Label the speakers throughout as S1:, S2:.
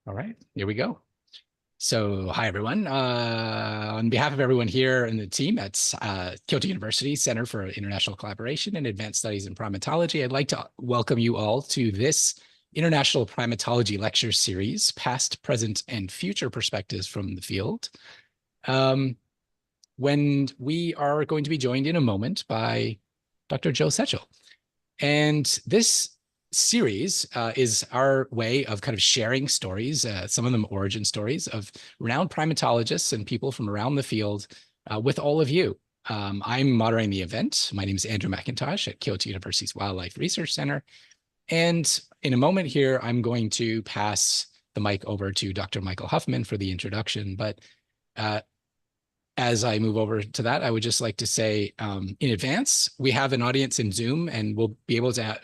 S1: All right, here we go. So, hi everyone. On behalf of everyone here in the team at Kyoto University Center for International Collaboration and Advanced Studies in Primatology, I'd like to welcome you all to this International Primatology Lecture Series, Past, Present, and Future Perspectives from the Field, when we are going to be joined in a moment by Dr. Joe Setchell. And this series is our way of kind of sharing stories, some of them origin stories of renowned primatologists and people from around the field with all of you. I'm moderating the event. My name is Andrew McIntosh at Kyoto University's Wildlife Research Center. And in a moment here, I'm going to pass the mic over to Dr. Michael Huffman for the introduction. But as I move over to that, I would just like to say in advance, we have an audience in Zoom, and we'll be able to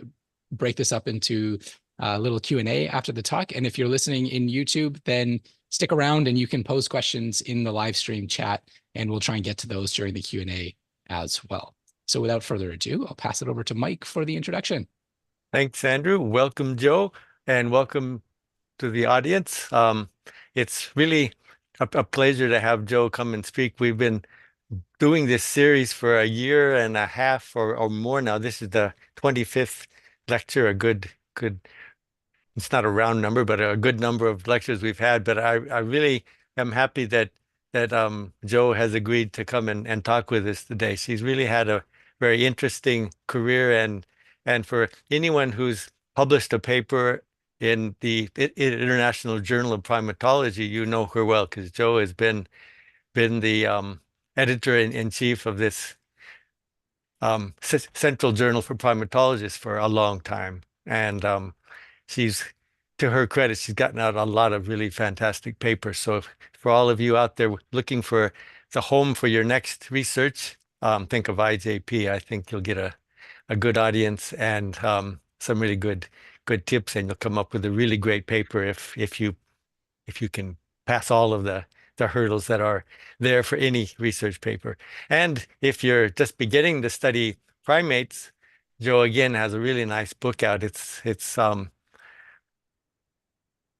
S1: break this up into a little Q&A after the talk. And if you're listening in YouTube, then stick around and you can pose questions in the live stream chat, and we'll try and get to those during the Q&A as well. So without further ado, I'll pass it over to Mike for the introduction.
S2: Thanks, Andrew. Welcome, Joe, and welcome to the audience. It's really a pleasure to have Joe come and speak. We've been doing this series for a year and a half or more now. This is the 25th lecture, a good, it's not a round number, but a good number of lectures we've had. But I really am happy that Joe has agreed to come and talk with us today. She's really had a very interesting career, and for anyone who's published a paper in the International Journal of Primatology, you know her well, because Joe has been the editor-in-chief of this Central Journal for Primatologists for a long time. And she's, to her credit, she's gotten out a lot of really fantastic papers. So for all of you out there looking for the home for your next research, think of IJP. I think you'll get a good audience and some really good tips, and you'll come up with a really great paper if you can pass all of the hurdles that are there for any research paper. And if you're just beginning to study primates, Joe again has a really nice book out. It's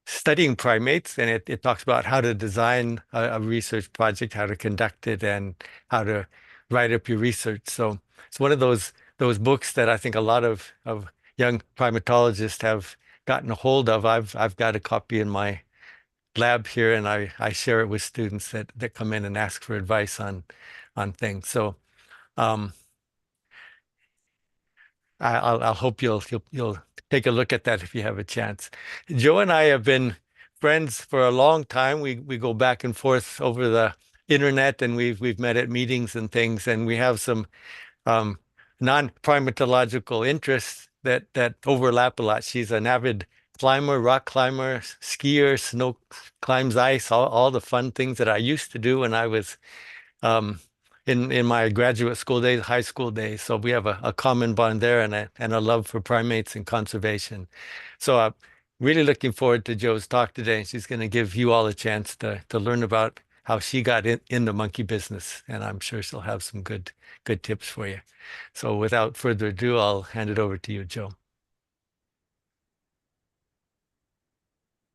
S2: studying primates, and it talks about how to design a research project, how to conduct it, and how to write up your research. So it's one of those books that I think a lot of young primatologists have gotten a hold of. I've got a copy in my lab here, and I share it with students that come in and ask for advice on things. So I'll hope you'll take a look at that if you have a chance. Joe and I have been friends for a long time. We go back and forth over the internet, and we've met at meetings and things, and we have some non-primatological interests that overlap a lot. She's an avid climber, rock climber, skier, snow climbs ice, all the fun things that I used to do when I was in my graduate school days, high school days. So we have a common bond there, and a love for primates and conservation. So I'm really looking forward to Joe's talk today. She's going to give you all a chance to learn about how she got in the monkey business, and I'm sure she'll have some good tips for you. So without further ado, I'll hand it over to you, Joe.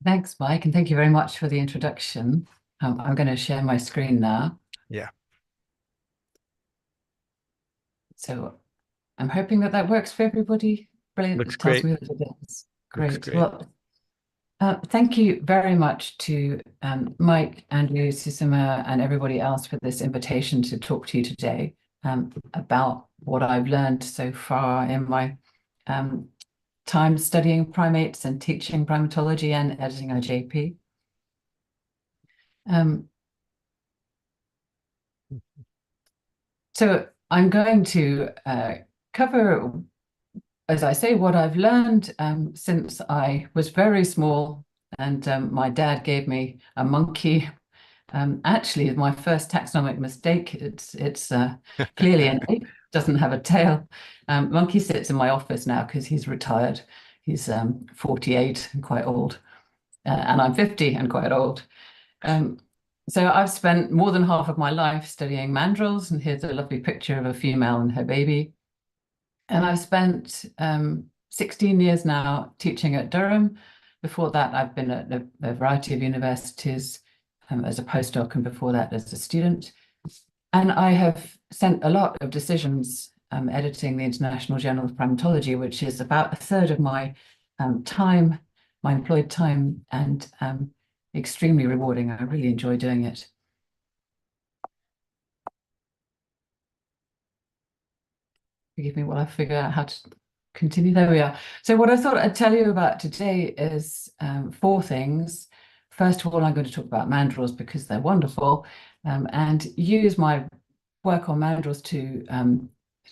S3: Thanks, Mike, and thank you very much for the introduction. I'm going to share my screen now.
S2: Yeah.
S3: So I'm hoping that works for everybody. Brilliant.
S2: Looks great.
S3: Me that it is. Great.
S2: Looks great.
S3: Well, thank you very much to Mike, Andrew, Susuma, and everybody else for this invitation to talk to you today about what I've learned so far in my time studying primates and teaching primatology and editing IJP. So I'm going to cover, as I say, what I've learned since I was very small, and my dad gave me a monkey. Actually, my first taxonomic mistake. It's clearly an ape, doesn't have a tail. Monkey sits in my office now because he's retired. He's 48 and quite old, and I'm 50 and quite old. So I've spent more than half of my life studying mandrills, and here's a lovely picture of a female and her baby. And I've spent 16 years now teaching at Durham, Before that, I've been at a variety of universities as a postdoc, and before that as a student. And I have sent a lot of decisions editing the International Journal of Primatology, which is about a third of my time, my employed time, and extremely rewarding. I really enjoy doing it. Forgive me while I figure out how to continue. There we are. So what I thought I'd tell you about today is 4 things. First of all, I'm going to talk about mandrills because they're wonderful, and use my work on mandrills to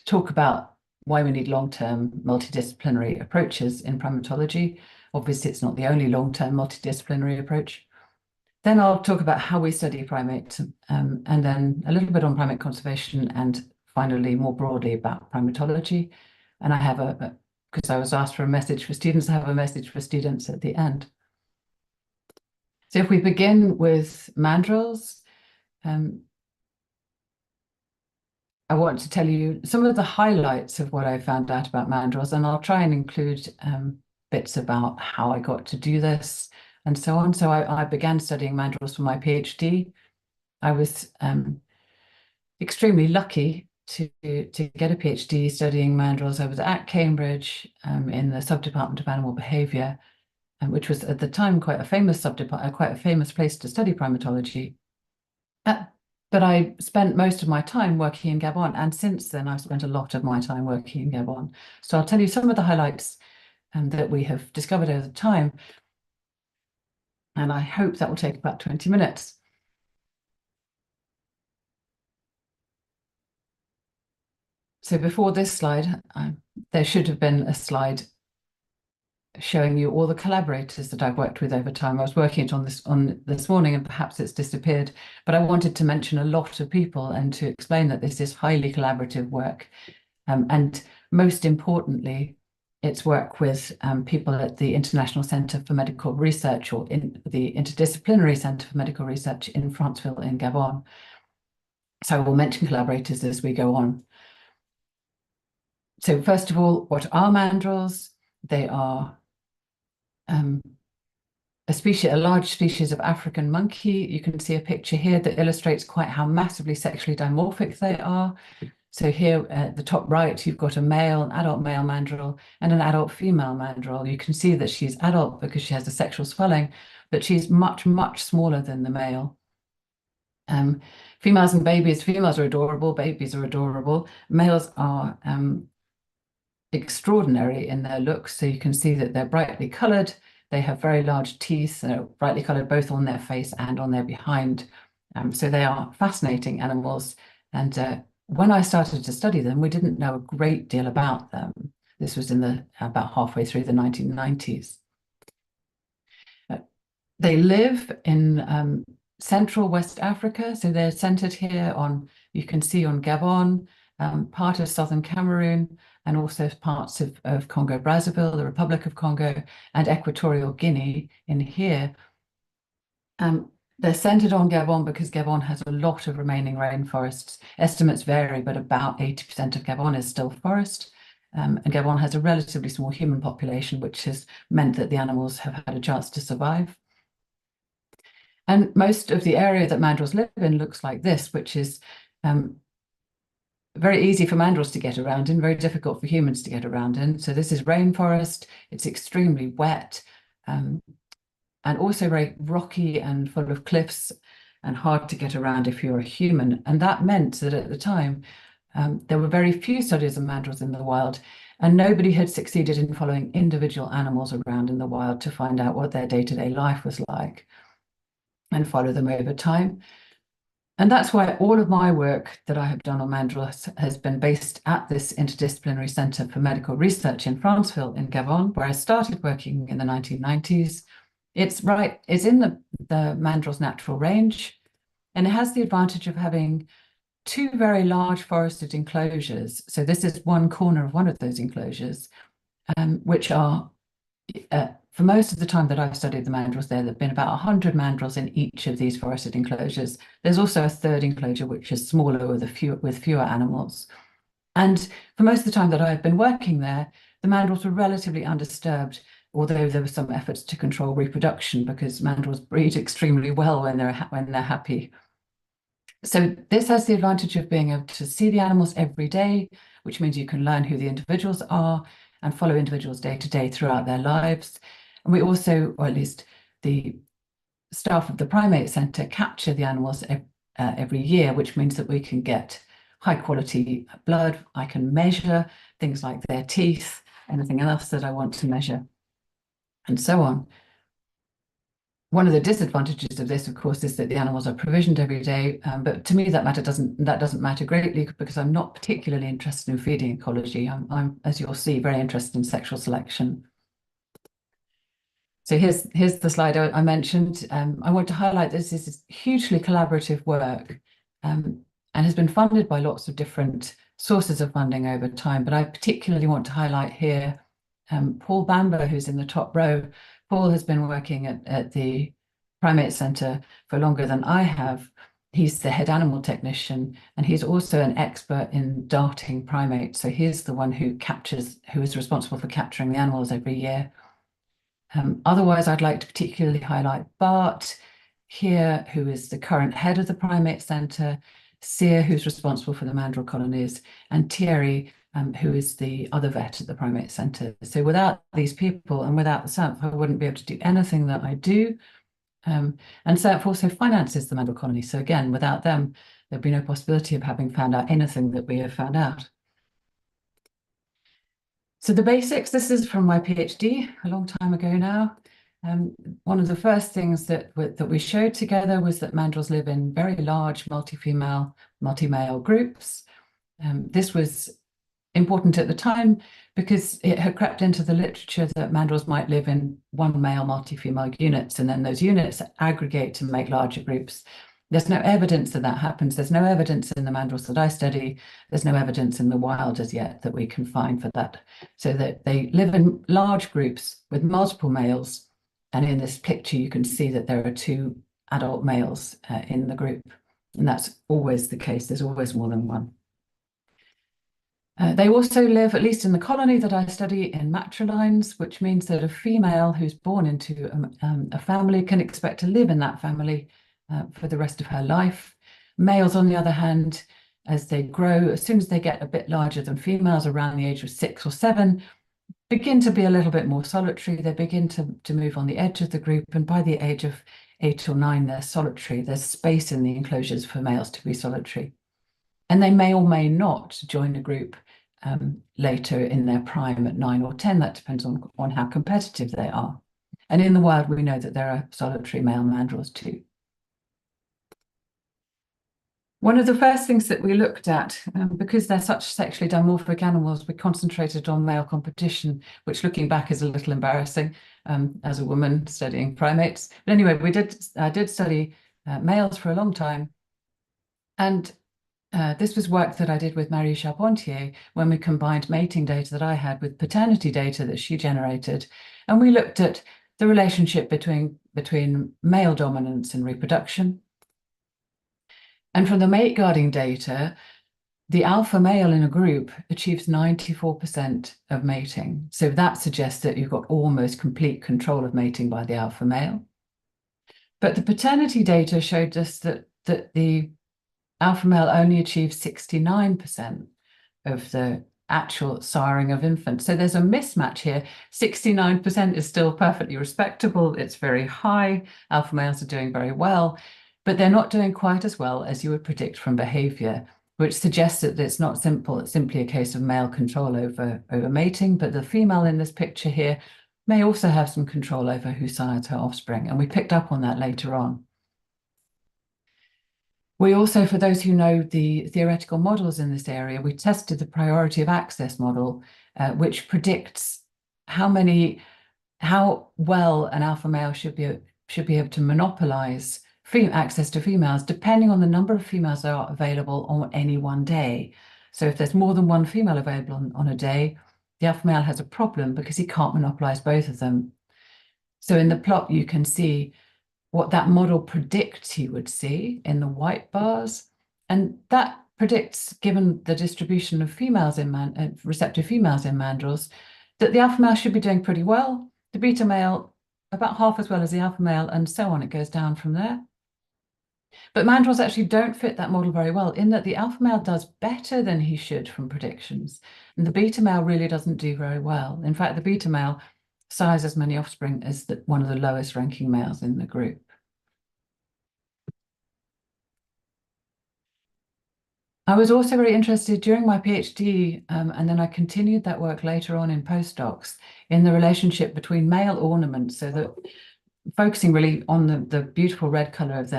S3: talk about why we need long-term multidisciplinary approaches in primatology. Obviously, it's not the only long-term multidisciplinary approach. Then I'll talk about how we study primates, and then a little bit on primate conservation, and finally, more broadly about primatology. And I have because I was asked for a message for students, I have a message for students at the end. So if we begin with mandrills, I want to tell you some of the highlights of what I found out about mandrills, and I'll try and include bits about how I got to do this and so on. So I began studying mandrills for my PhD. I was extremely lucky to get a PhD studying mandrills. I was at Cambridge in the subdepartment of animal behavior, which was at the time quite a famous subdepartment, quite a famous place to study primatology. But I spent most of my time working in Gabon, and since then I've spent a lot of my time working in Gabon. So I'll tell you some of the highlights that we have discovered over time, and I hope that will take about 20 minutes. So before this slide, there should have been a slide showing you all the collaborators that I've worked with over time. I was working it on this morning, and perhaps it's disappeared, but I wanted to mention a lot of people and to explain that this is highly collaborative work. And most importantly, it's work with people at the International Centre for Medical Research, or in the Interdisciplinary Centre for Medical Research in Franceville in Gabon. So I will mention collaborators as we go on. So first of all, what are mandrills? They are a large species of African monkey. You can see a picture here that illustrates quite how massively sexually dimorphic they are. So here at the top right, you've got an adult male mandrill and an adult female mandrill. You can see that she's adult because she has a sexual swelling, but she's much, much smaller than the male. Females and babies, females are adorable, babies are adorable. Males are extraordinary in their looks. So you can see that they're brightly colored. They have very large teeth, brightly colored both on their face and on their behind. So they are fascinating animals. And when I started to study them, we didn't know a great deal about them. This was in about halfway through the 1990s. They live in Central West Africa. So they're centered here you can see on Gabon, part of southern Cameroon, and also parts of Congo Brazzaville, the Republic of Congo, and Equatorial Guinea in here. They're centered on Gabon because Gabon has a lot of remaining rainforests. Estimates vary, but about 80% of Gabon is still forest. And Gabon has a relatively small human population, which has meant that the animals have had a chance to survive. And most of the area that mandrills live in looks like this, which is very easy for mandrills to get around in, very difficult for humans to get around in. So this is rainforest. It's extremely wet, and also very rocky and full of cliffs and hard to get around if you're a human. And that meant that at the time, there were very few studies of mandrills in the wild, and nobody had succeeded in following individual animals around in the wild to find out what their day-to-day life was like and follow them over time. And that's why all of my work that I have done on mandrills has been based at this Interdisciplinary Centre for Medical Research in Franceville in Gabon, where I started working in the 1990s. It's in the mandrill's natural range, and it has the advantage of having 2 very large forested enclosures. So this is one corner of one of those enclosures, which are for most of the time that I've studied the mandrills there have been about 100 mandrills in each of these forested enclosures. There's also a third enclosure, which is smaller with fewer animals. And for most of the time that I've been working there, the mandrills were relatively undisturbed. although there were some efforts to control reproduction because mandrills breed extremely well when they're happy. So this has the advantage of being able to see the animals every day, which means you can learn who the individuals are and follow individuals day to day throughout their lives. And we also, or at least the staff of the Primate Centre, capture the animals every year, which means that we can get high quality blood. I can measure things like their teeth, anything else that I want to measure, and so on. One of the disadvantages of this, of course, is that the animals are provisioned every day. But to me, that doesn't matter greatly because I'm not particularly interested in feeding ecology. I'm, as you'll see, very interested in sexual selection. So here's the slide I mentioned. I want to highlight this is hugely collaborative work and has been funded by lots of different sources of funding over time. But I particularly want to highlight here Paul Bamber, who's in the top row. Paul has been working at the Primate Centre for longer than I have. He's the head animal technician, and he's also an expert in darting primates. So he's the one who is responsible for capturing the animals every year. Otherwise, I'd like to particularly highlight Bart here, who is the current head of the Primate Centre, Cyr, who's responsible for the mandrill colonies, and Thierry, who is the other vet at the Primate Centre. So without these people and without the SAMP, I wouldn't be able to do anything that I do. And SAMP also finances the mandrill colony. So again, without them, there'd be no possibility of having found out anything that we have found out. So the basics, this is from my PhD a long time ago now. One of the first things that we showed together was that mandrills live in very large multi-female, multi-male groups. This was important at the time because it had crept into the literature that mandrills might live in one male multi-female units, and then those units aggregate to make larger groups. There's no evidence that happens. There's no evidence in the mandrills that I study. There's no evidence in the wild as yet that we can find for that. So that they live in large groups with multiple males. And in this picture, you can see that there are 2 adult males in the group. And that's always the case. There's always more than one. They also live, at least in the colony that I study, in matrilines, which means that a female who's born into a family can expect to live in that family for the rest of her life. Males, on the other hand, as they grow, as soon as they get a bit larger than females, around the age of 6 or 7, begin to be a little bit more solitary. They begin to move on the edge of the group, and by the age of 8 or 9, they're solitary. There's space in the enclosures for males to be solitary. And they may or may not join a group later in their prime at 9 or 10. That depends on how competitive they are. And in the wild, we know that there are solitary male mandrills too. One of the first things that we looked at, because they're such sexually dimorphic animals, we concentrated on male competition, which looking back is a little embarrassing as a woman studying primates. But anyway, I did study males for a long time. And this was work that I did with Marie Charpentier when we combined mating data that I had with paternity data that she generated. And we looked at the relationship between male dominance and reproduction. And from the mate guarding data, the alpha male in a group achieves 94% of mating. So that suggests that you've got almost complete control of mating by the alpha male. But the paternity data showed us that the alpha male only achieves 69% of the actual siring of infants. So there's a mismatch here. 69% is still perfectly respectable. It's very high. Alpha males are doing very well, but they're not doing quite as well as you would predict from behavior, which suggests that it's not simple. It's simply a case of male control over mating, but the female in this picture here may also have some control over who sires her offspring. And we picked up on that later on. We also, for those who know the theoretical models in this area, we tested the priority of access model, which predicts how well an alpha male should be able to monopolize access to females, depending on the number of females that are available on any one day. So if there's more than one female available on a day, the alpha male has a problem because he can't monopolize both of them. So in the plot, you can see what that model predicts he would see in the white bars. And that predicts, given the distribution of females in receptive females in mandrills, that the alpha male should be doing pretty well. the beta male about half as well as the alpha male, and so on. It goes down from there. But mandrills actually don't fit that model very well, in that the alpha male does better than he should from predictions, and the beta male really doesn't do very well. In fact, the beta male sires as many offspring as one of the lowest ranking males in the group. I was also very interested during my PhD, and then I continued that work later on in postdocs, in the relationship between male ornaments, so that focusing really on the beautiful red color of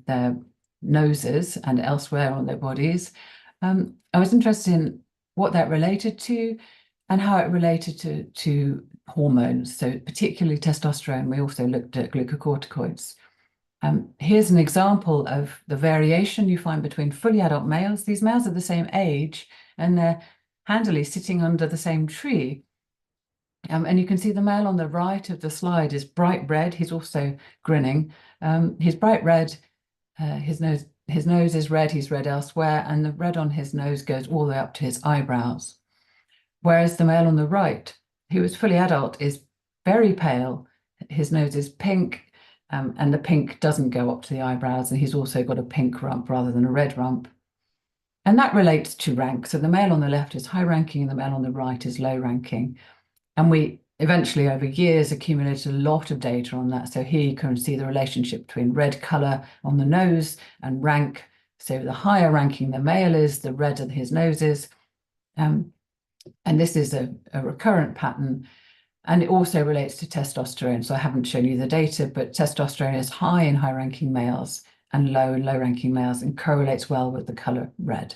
S3: their noses and elsewhere on their bodies. I was interested in what that related to and how it related to hormones, so particularly testosterone. We also looked at glucocorticoids. Here's an example of the variation you find between fully adult males. These males are the same age and they're handily sitting under the same tree. And you can see the male on the right of the slide is bright red. He's also grinning. He's bright red. His nose is red. He's red elsewhere. And the red on his nose goes all the way up to his eyebrows. Whereas the male on the right, who is fully adult, is very pale. His nose is pink. And the pink doesn't go up to the eyebrows, and he's also got a pink rump rather than a red rump. And that relates to rank. So the male on the left is high ranking and the male on the right is low ranking. And we eventually, over years, accumulated a lot of data on that. So here you can see the relationship between red color on the nose and rank. So the higher ranking the male is, the redder his nose is. And this is a recurrent pattern. And it also relates to testosterone. So I haven't shown you the data, but testosterone is high in high-ranking males and low in low-ranking males, and correlates well with the color red.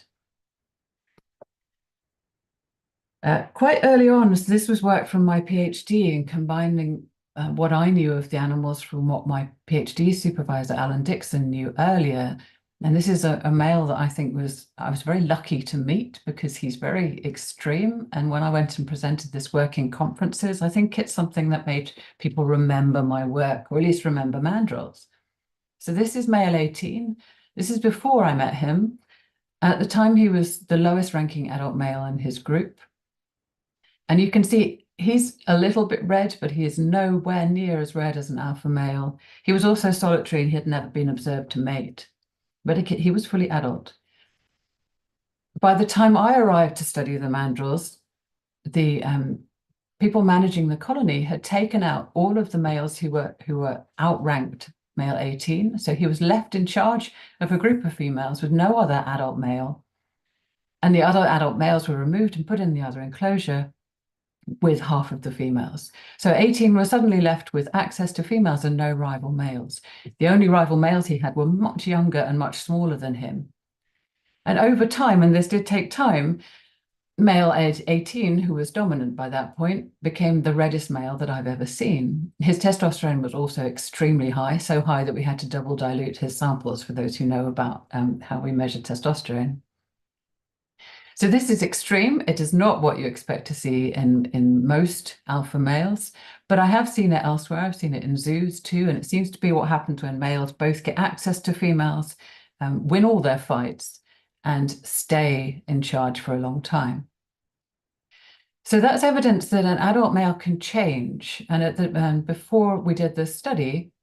S3: Quite early on, so this was work from my PhD in combining what I knew of the animals from what my PhD supervisor, Alan Dixon, knew earlier. And this is a male that I think I was very lucky to meet because he's very extreme. And when I went and presented this work in conferences, I think it's something that made people remember my work, or at least remember mandrills. So this is male 18. This is before I met him. At the time, he was the lowest ranking adult male in his group. And you can see he's a little bit red, but he is nowhere near as red as an alpha male. He was also solitary and he had never been observed to mate. But he was fully adult. By the time I arrived to study the mandrills, the people managing the colony had taken out all of the males who were outranked male 18. So he was left in charge of a group of females with no other adult male. And the other adult males were removed and put in the other enclosure with half of the females. So 18 was suddenly left with access to females and no rival males. The only rival males he had were much younger and much smaller than him. And over time, and this did take time, male age 18, who was dominant by that point, became the reddest male that I've ever seen. His testosterone was also extremely high, so high that we had to double dilute his samples, for those who know about how we measure testosterone. So this is extreme. It is not what you expect to see in most alpha males, but I have seen it elsewhere. I've seen it in zoos too, and it seems to be what happens when males both get access to females, win all their fights, and stay in charge for a long time. So that's evidence that an adult male can change. And before we did this study,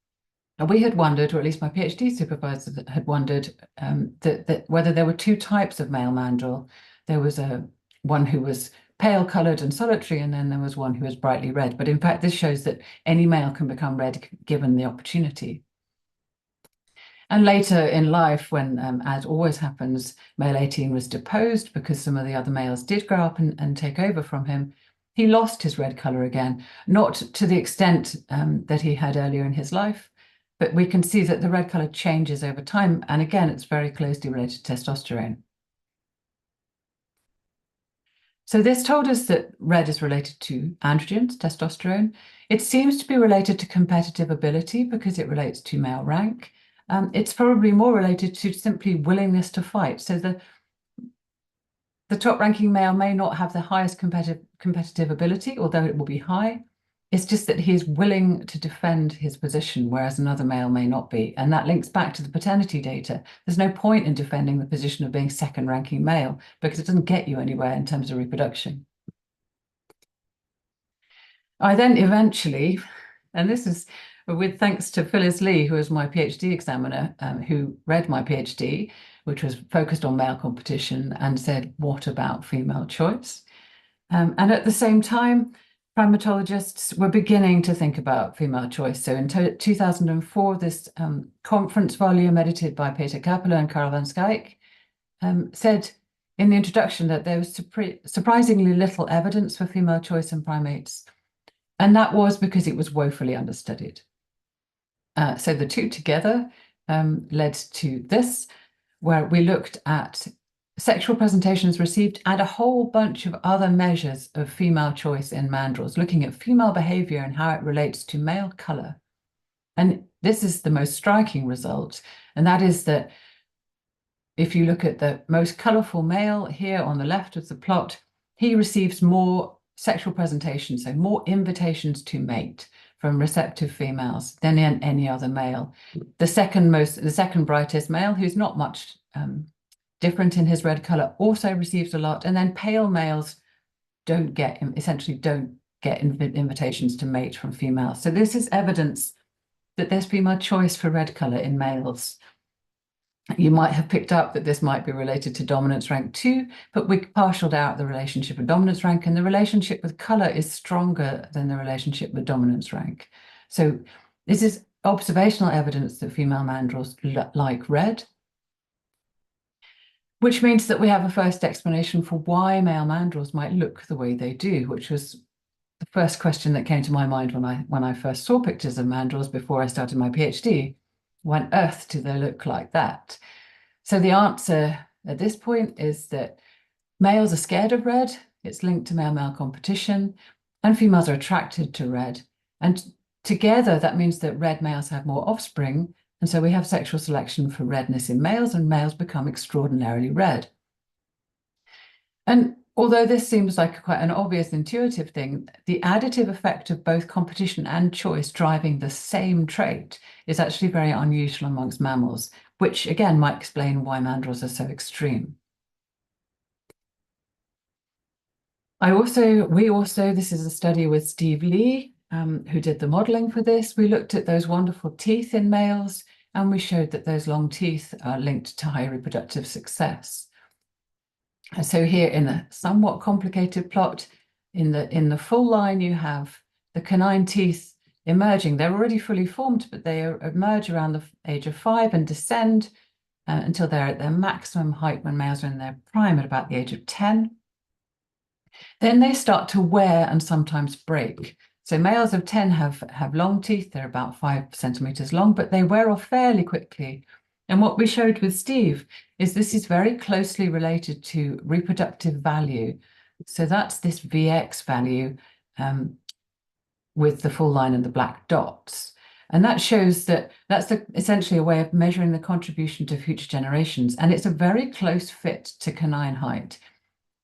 S3: we had wondered, or at least my PhD supervisor had wondered, that whether there were two types of male mandrill. There was one who was pale colored and solitary, and then there was one who was brightly red. But in fact, this shows that any male can become red given the opportunity. And later in life, when, as always happens, male 18 was deposed because some of the other males did grow up and take over from him, he lost his red color again, not to the extent that he had earlier in his life, but we can see that the red color changes over time. And again, it's very closely related to testosterone. So this told us that red is related to androgens, testosterone. It seems to be related to competitive ability because it relates to male rank. It's probably more related to simply willingness to fight. So the top-ranking male may not have the highest competitive ability, although it will be high. It's just that he's willing to defend his position, whereas another male may not be. And that links back to the paternity data. There's no point in defending the position of being second-ranking male because it doesn't get you anywhere in terms of reproduction. I then eventually, and this is with thanks to Phyllis Lee, who was my PhD examiner, who read my PhD, which was focused on male competition, and said, what about female choice? And at the same time, primatologists were beginning to think about female choice. So in 2004, this conference volume edited by Peter Kappeler and Karel van Schaik said in the introduction that there was surprisingly little evidence for female choice in primates. And that was because it was woefully understudied. So the two together led to this, where we looked at sexual presentations received and a whole bunch of other measures of female choice in mandrills, looking at female behavior and how it relates to male color. And this is the most striking result, and that is that if you look at the most colorful male here on the left of the plot, he receives more sexual presentations, so more invitations to mate from receptive females than in any other male. The second brightest male, who's not much different in his red color, also receives a lot, and then pale males essentially don't get invitations to mate from females. So this is evidence that there's female choice for red color in males. You might have picked up that this might be related to dominance rank too, but we partialed out the relationship with dominance rank, and the relationship with color is stronger than the relationship with dominance rank. So this is observational evidence that female mandrills like red, which means that we have a first explanation for why male mandrills might look the way they do, which was the first question that came to my mind when I first saw pictures of mandrills before I started my PhD. Why on earth do they look like that? So the answer at this point is that males are scared of red. It's linked to male-male competition, and females are attracted to red. And together, that means that red males have more offspring, and so we have sexual selection for redness in males, and males become extraordinarily red. And although this seems like quite an obvious intuitive thing, the additive effect of both competition and choice driving the same trait is actually very unusual amongst mammals, which again might explain why mandrills are so extreme. This is a study with Steve Lee, who did the modeling for this. We looked at those wonderful teeth in males, and we showed that those long teeth are linked to high reproductive success. So here in a somewhat complicated plot, in the full line, you have the canine teeth emerging. They're already fully formed, but they emerge around the age of 5 and descend until they're at their maximum height when males are in their prime at about the age of 10. Then they start to wear and sometimes break. So males of 10 have long teeth. They're about 5 centimeters long, but they wear off fairly quickly. And what we showed with Steve is this is very closely related to reproductive value. So that's this VX value with the full line and the black dots. And that shows that that's essentially a way of measuring the contribution to future generations. And it's a very close fit to canine height.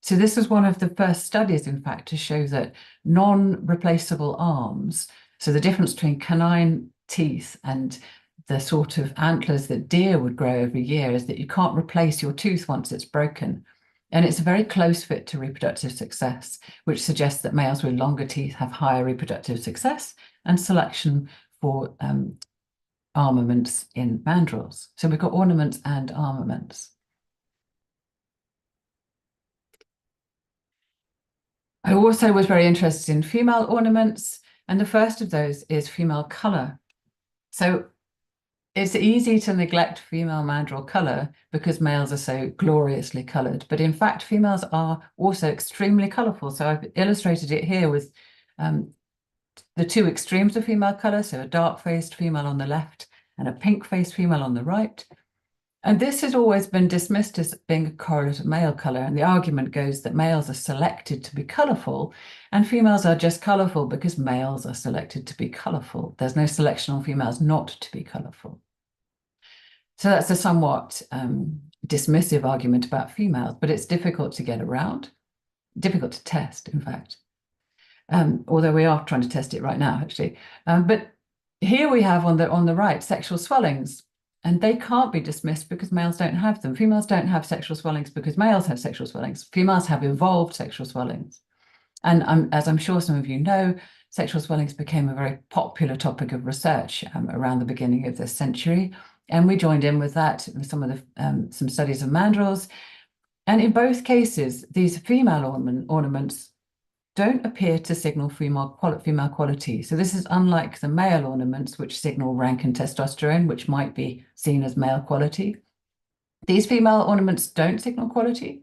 S3: So this was one of the first studies, in fact, to show that non-replaceable arms, so the difference between canine teeth and the sort of antlers that deer would grow every year, is that you can't replace your tooth once it's broken. And it's a very close fit to reproductive success, which suggests that males with longer teeth have higher reproductive success and selection for armaments in mandrills. So we've got ornaments and armaments. I also was very interested in female ornaments, and the first of those is female color. So it's easy to neglect female mandrill color because males are so gloriously colored, but in fact, females are also extremely colorful. So I've illustrated it here with the two extremes of female color, so a dark-faced female on the left and a pink-faced female on the right. And this has always been dismissed as being a correlate of male color. And the argument goes that males are selected to be colorful and females are just colorful because males are selected to be colorful. There's no selection on females not to be colorful. So that's a somewhat dismissive argument about females, but it's difficult to get around, difficult to test, in fact. Although we are trying to test it right now, actually. But here we have on the right sexual swellings. And they can't be dismissed because males don't have them. Females don't have sexual swellings because males have sexual swellings. Females have evolved sexual swellings. And as I'm sure some of you know, sexual swellings became a very popular topic of research around the beginning of this century. And we joined in with that, with some of the some studies of mandrills. And in both cases, these female ornaments don't appear to signal female quality. So this is unlike the male ornaments, which signal rank and testosterone, which might be seen as male quality. These female ornaments don't signal quality,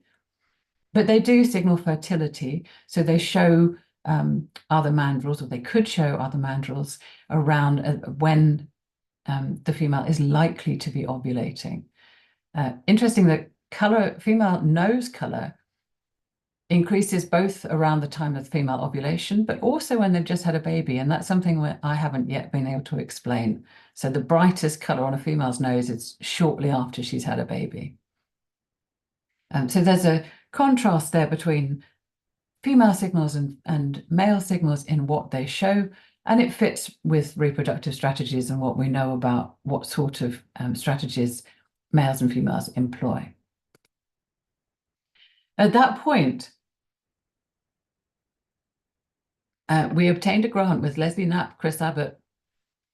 S3: but they do signal fertility. So they show other mandrills, or they could show other mandrills around when the female is likely to be ovulating. Interesting that female nose color increases both around the time of female ovulation, but also when they've just had a baby. And that's something that I haven't yet been able to explain. So the brightest color on a female's nose is shortly after she's had a baby. So there's a contrast there between female signals and male signals in what they show, and it fits with reproductive strategies and what we know about what sort of strategies males and females employ. At that point, we obtained a grant with Leslie Knapp, Chris Abbott,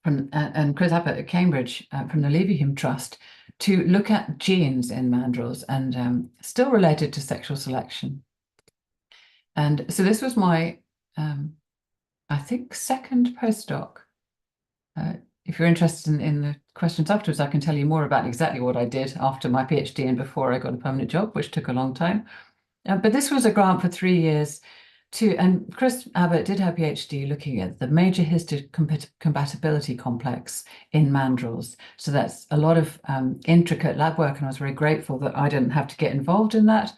S3: and Chris Abbott at Cambridge from the Leverhulme Trust to look at genes in mandrills and still related to sexual selection. And so this was my, I think, second postdoc. If you're interested in the questions afterwards, I can tell you more about exactly what I did after my PhD and before I got a permanent job, which took a long time. But this was a grant for 3 years and Chris Abbott did her PhD looking at the major histocompatibility complex in mandrills. So that's a lot of intricate lab work, and I was very grateful that I didn't have to get involved in that.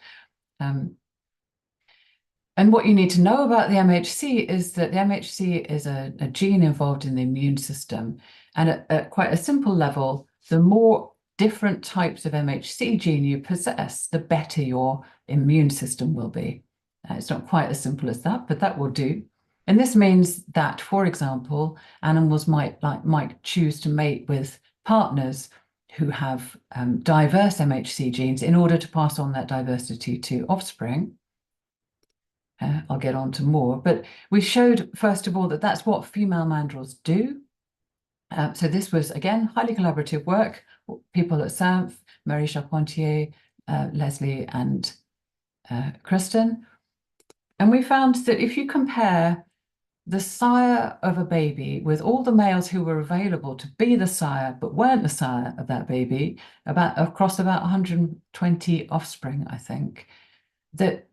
S3: And what you need to know about the MHC is that the MHC is a gene involved in the immune system. And at quite a simple level, the more different types of MHC gene you possess, the better your immune system will be. It's not quite as simple as that, but that will do. And this means that, for example, animals might choose to mate with partners who have diverse MHC genes in order to pass on that diversity to offspring. I'll get on to more, but we showed, first of all, that that's what female mandrills do. So this was, again, highly collaborative work. People at SAMF, Marie Charpentier, Leslie, and Kristen. And we found that if you compare the sire of a baby with all the males who were available to be the sire but weren't the sire of that baby, across about 120 offspring, I think, that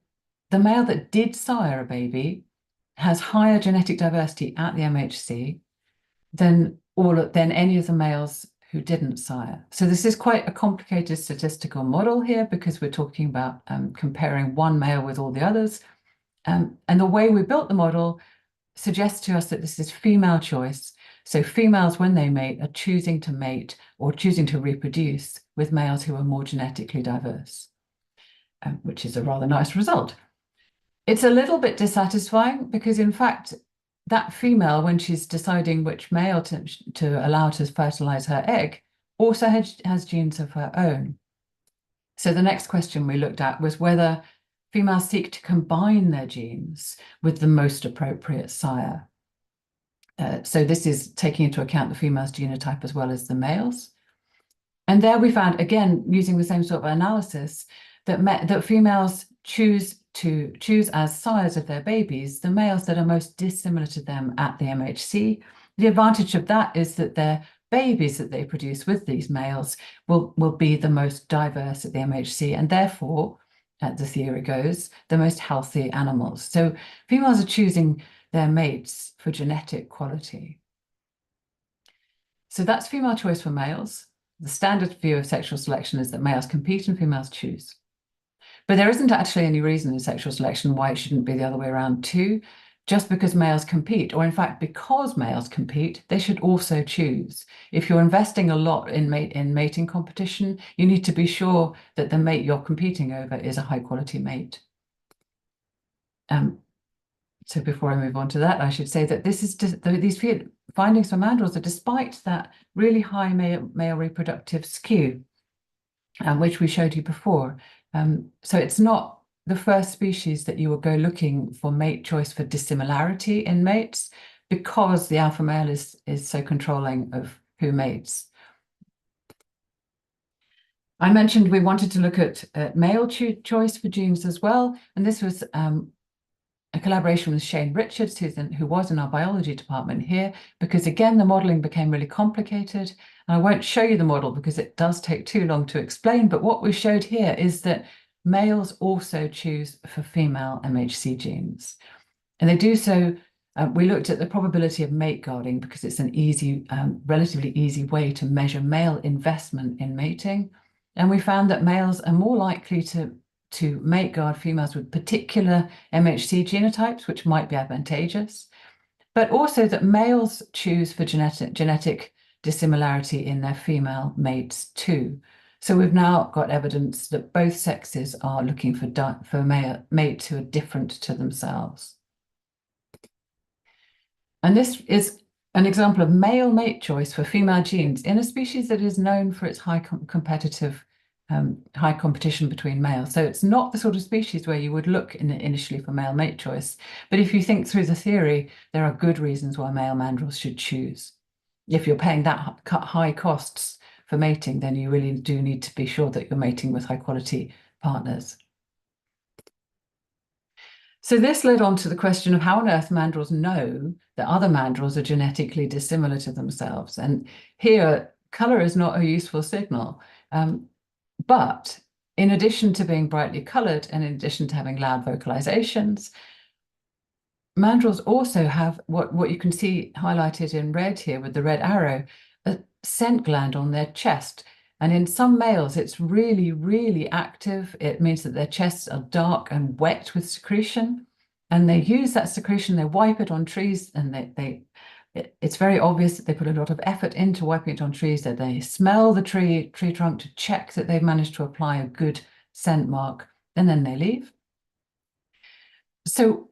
S3: the male that did sire a baby has higher genetic diversity at the MHC than any of the males who didn't sire. So this is quite a complicated statistical model here, because we're talking about comparing one male with all the others. And the way we built the model suggests to us that this is female choice. So females, when they mate, are choosing to mate or choosing to reproduce with males who are more genetically diverse, which is a rather nice result. It's a little bit dissatisfying because, in fact, that female, when she's deciding which male to allow to fertilize her egg, also has genes of her own. So the next question we looked at was whether females seek to combine their genes with the most appropriate sire. So this is taking into account the female's genotype as well as the males. And there we found, again, using the same sort of analysis, that females choose as sires of their babies the males that are most dissimilar to them at the MHC. The advantage of that is that their babies that they produce with these males will be the most diverse at the MHC, and therefore, the theory goes, the most healthy animals. So females are choosing their mates for genetic quality. So that's female choice for males. The standard view of sexual selection is that males compete and females choose. But there isn't actually any reason in sexual selection why it shouldn't be the other way around too. Just because males compete, or in fact, because males compete, they should also choose. If you're investing a lot in mating competition, you need to be sure that the mate you're competing over is a high quality mate. So before I move on to that, I should say that these findings from mandrills are despite that really high male reproductive skew, which we showed you before. So it's not the first species that you will go looking for mate choice for dissimilarity in mates, because the alpha male is so controlling of who mates. I mentioned we wanted to look at male choice for genes as well, and this was a collaboration with Shane Richards, who was in our biology department here, because again, the modeling became really complicated. And I won't show you the model because it does take too long to explain, but what we showed here is that males also choose for female MHC genes. And they do so, we looked at the probability of mate guarding because it's an easy, relatively easy way to measure male investment in mating. And we found that males are more likely to mate guard females with particular MHC genotypes, which might be advantageous, but also that males choose for genetic dissimilarity in their female mates too. So we've now got evidence that both sexes are looking for mates who are different to themselves. And this is an example of male mate choice for female genes in a species that is known for its high competition between males. So it's not the sort of species where you would look initially for male mate choice. But if you think through the theory, there are good reasons why male mandrills should choose. If you're paying that high costs for mating, then you really do need to be sure that you're mating with high quality partners. So this led on to the question of how on earth mandrills know that other mandrills are genetically dissimilar to themselves. And here, color is not a useful signal. But in addition to being brightly colored and in addition to having loud vocalizations, mandrills also have what you can see highlighted in red here with the red arrow, a scent gland on their chest. And in some males, it's really, really active. It means that their chests are dark and wet with secretion. And they use that secretion, they wipe it on trees, and it's very obvious that they put a lot of effort into wiping it on trees, that they smell the tree trunk to check that they've managed to apply a good scent mark, and then they leave. So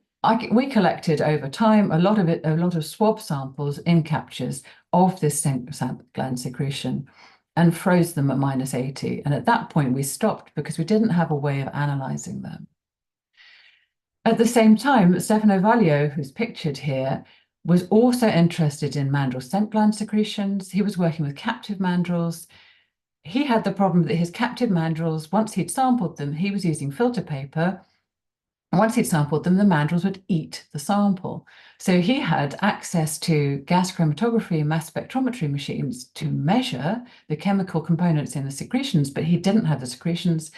S3: we collected over time a lot of swab samples in captures of this scent gland secretion and froze them at -80. And at that point, we stopped because we didn't have a way of analyzing them. At the same time, Stefano Vaglio, who's pictured here, was also interested in mandrill scent gland secretions. He was working with captive mandrills. He had the problem that his captive mandrills, once he'd sampled them, he was using filter paper. And once he'd sampled them, the mandrills would eat the sample. So he had access to gas chromatography and mass spectrometry machines to measure the chemical components in the secretions, but he didn't have the secretions.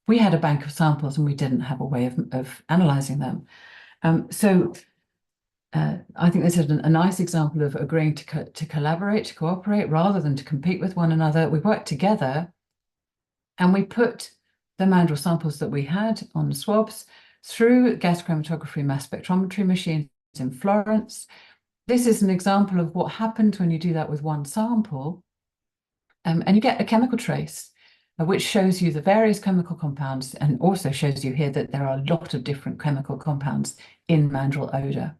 S3: We had a bank of samples and we didn't have a way of analyzing them. I think this is a nice example of agreeing to collaborate, to cooperate, rather than to compete with one another. We worked together and we put the mandrill samples that we had on the swabs through gas chromatography mass spectrometry machines in Florence. This is an example of what happens when you do that with one sample. And you get a chemical trace, which shows you the various chemical compounds and also shows you here that there are a lot of different chemical compounds in mandrill odor.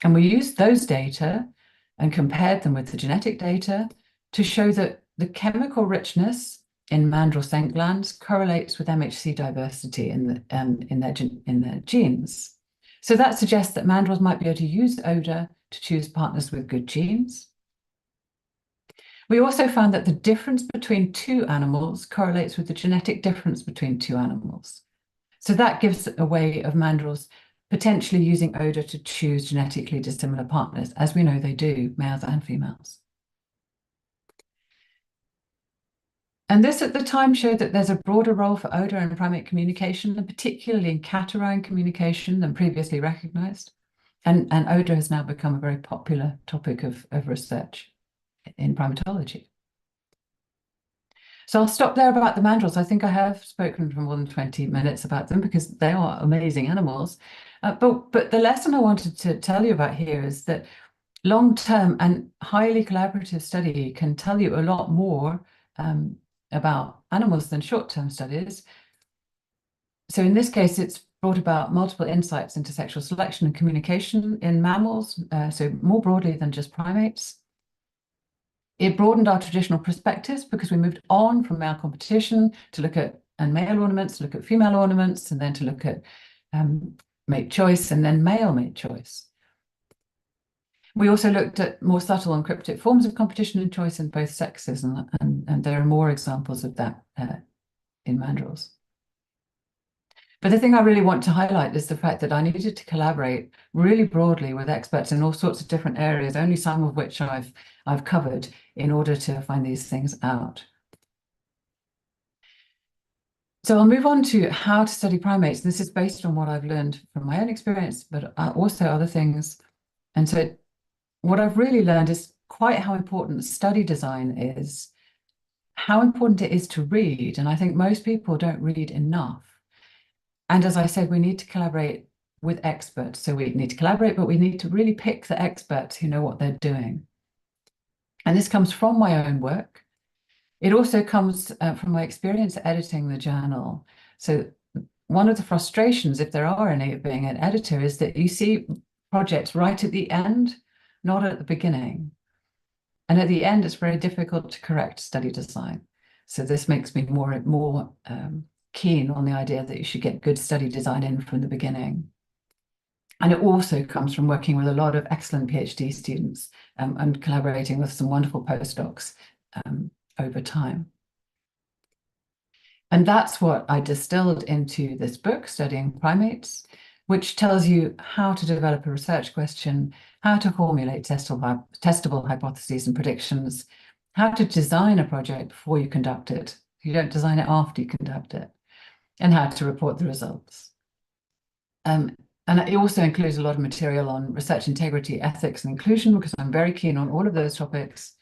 S3: And we used those data and compared them with the genetic data to show that the chemical richness in mandrill scent glands correlates with MHC diversity in their genes. So that suggests that mandrills might be able to use odor to choose partners with good genes. We also found that the difference between two animals correlates with the genetic difference between two animals. So that gives a way of mandrills potentially using odor to choose genetically dissimilar partners, as we know they do, males and females. And this at the time showed that there's a broader role for odor in primate communication, and particularly in catarrhine communication than previously recognized. And odor has now become a very popular topic of research in primatology. So I'll stop there about the mandrills. I think I have spoken for more than 20 minutes about them because they are amazing animals. But the lesson I wanted to tell you about here is that long-term and highly collaborative study can tell you a lot more about animals than short-term studies. So in this case, it's brought about multiple insights into sexual selection and communication in mammals, so more broadly than just primates. It broadened our traditional perspectives because we moved on from male competition to look at male ornaments, to look at female ornaments, and then to look at mate choice and then male mate choice. We also looked at more subtle and cryptic forms of competition and choice in both sexes, and there are more examples of that in mandrills. But the thing I really want to highlight is the fact that I needed to collaborate really broadly with experts in all sorts of different areas, only some of which I've covered, in order to find these things out. So I'll move on to how to study primates. This is based on what I've learned from my own experience, but also other things. And so what I've really learned is quite how important study design is, how important it is to read. And I think most people don't read enough. And as I said, we need to collaborate with experts. So we need to collaborate, but we need to really pick the experts who know what they're doing. And this comes from my own work. It also comes from my experience editing the journal. So one of the frustrations, if there are any, of being an editor, is that you see projects right at the end, not at the beginning. And at the end, it's very difficult to correct study design. So this makes me more keen on the idea that you should get good study design in from the beginning. And it also comes from working with a lot of excellent PhD students and collaborating with some wonderful postdocs over time. And that's what I distilled into this book, Studying Primates, which tells you how to develop a research question, how to formulate testable hypotheses and predictions, how to design a project before you conduct it. You don't design it after you conduct it, and how to report the results. And it also includes a lot of material on research integrity, ethics, and inclusion, because I'm very keen on all of those topics.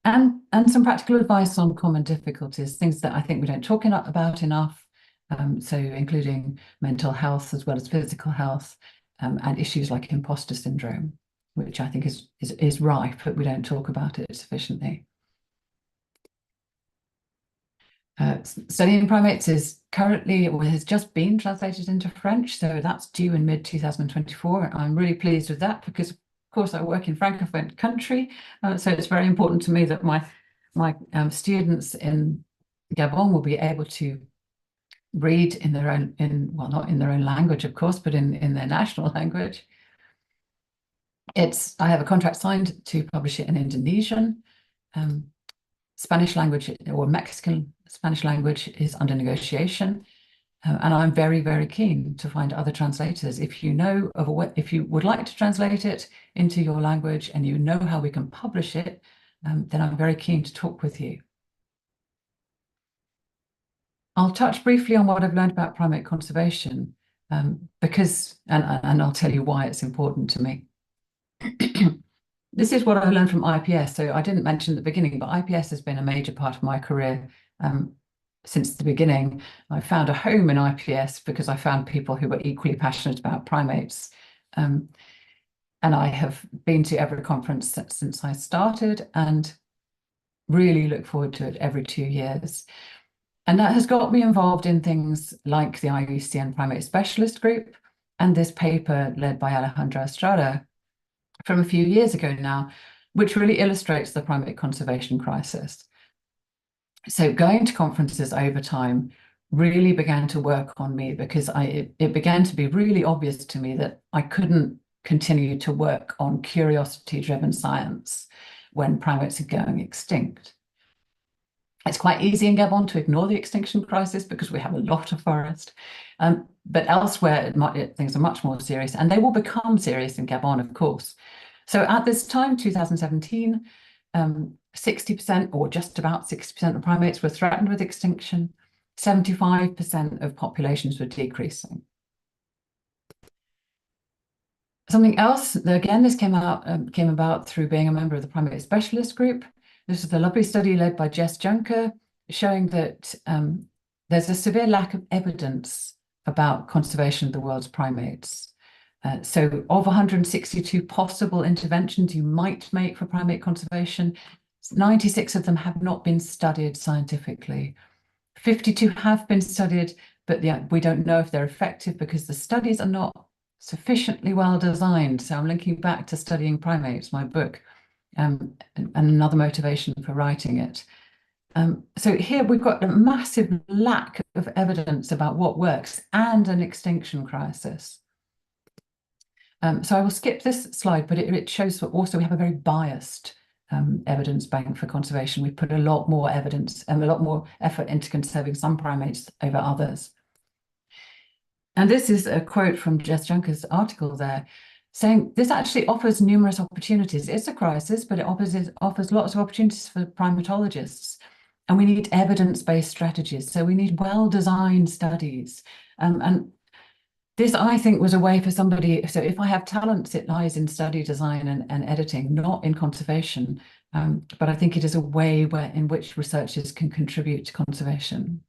S3: And some practical advice on common difficulties, things that I think we don't talk about enough. So including mental health as well as physical health, and issues like imposter syndrome, which I think is rife, but we don't talk about it sufficiently. Studying Primates has just been translated into French, so that's due in mid-2024. I'm really pleased with that because, of course, I work in Francophone country, so it's very important to me that my students in Gabon will be able to read in their own, well, not in their own language, of course, but in their national language. I have a contract signed to publish it in Indonesian. Spanish language, or Mexican Spanish language, is under negotiation. And I'm very, very keen to find other translators. If you know of if you would like to translate it into your language and you know how we can publish it, then I'm very keen to talk with you. I'll touch briefly on what I've learned about primate conservation, because I'll tell you why it's important to me. This is what I learned from IPS. So I didn't mention at the beginning, but IPS has been a major part of my career since the beginning. I found a home in IPS because I found people who were equally passionate about primates. And I have been to every conference since I started and really look forward to it every 2 years. And that has got me involved in things like the IUCN Primate Specialist Group and this paper led by Alejandra Estrada from a few years ago now, which really illustrates the primate conservation crisis. So going to conferences over time really began to work on me because it began to be really obvious to me that I couldn't continue to work on curiosity-driven science when primates are going extinct. It's quite easy in Gabon to ignore the extinction crisis because we have a lot of forest. But elsewhere, things are much more serious, and they will become serious in Gabon, of course. So at this time, 2017, 60% or just about 60% of primates were threatened with extinction. 75% of populations were decreasing. Something else, again, this came about through being a member of the Primate Specialist Group. This is a lovely study led by Jess Juncker, showing that there's a severe lack of evidence about conservation of the world's primates. So of 162 possible interventions you might make for primate conservation, 96 of them have not been studied scientifically. 52 have been studied, but we don't know if they're effective because the studies are not sufficiently well designed. So I'm linking back to Studying Primates, my book, and another motivation for writing it. So here we've got a massive lack of evidence about what works and an extinction crisis. So I will skip this slide, but it shows that also we have a very biased evidence bank for conservation. We put a lot more evidence and a lot more effort into conserving some primates over others. And this is a quote from Jess Junker's article there, saying this actually offers numerous opportunities. It's a crisis, but it offers lots of opportunities for primatologists. And we need evidence-based strategies. So we need well-designed studies. And this, I think, was a way for somebody. So if I have talents, it lies in study design and editing, not in conservation. But I think it is a way in which researchers can contribute to conservation.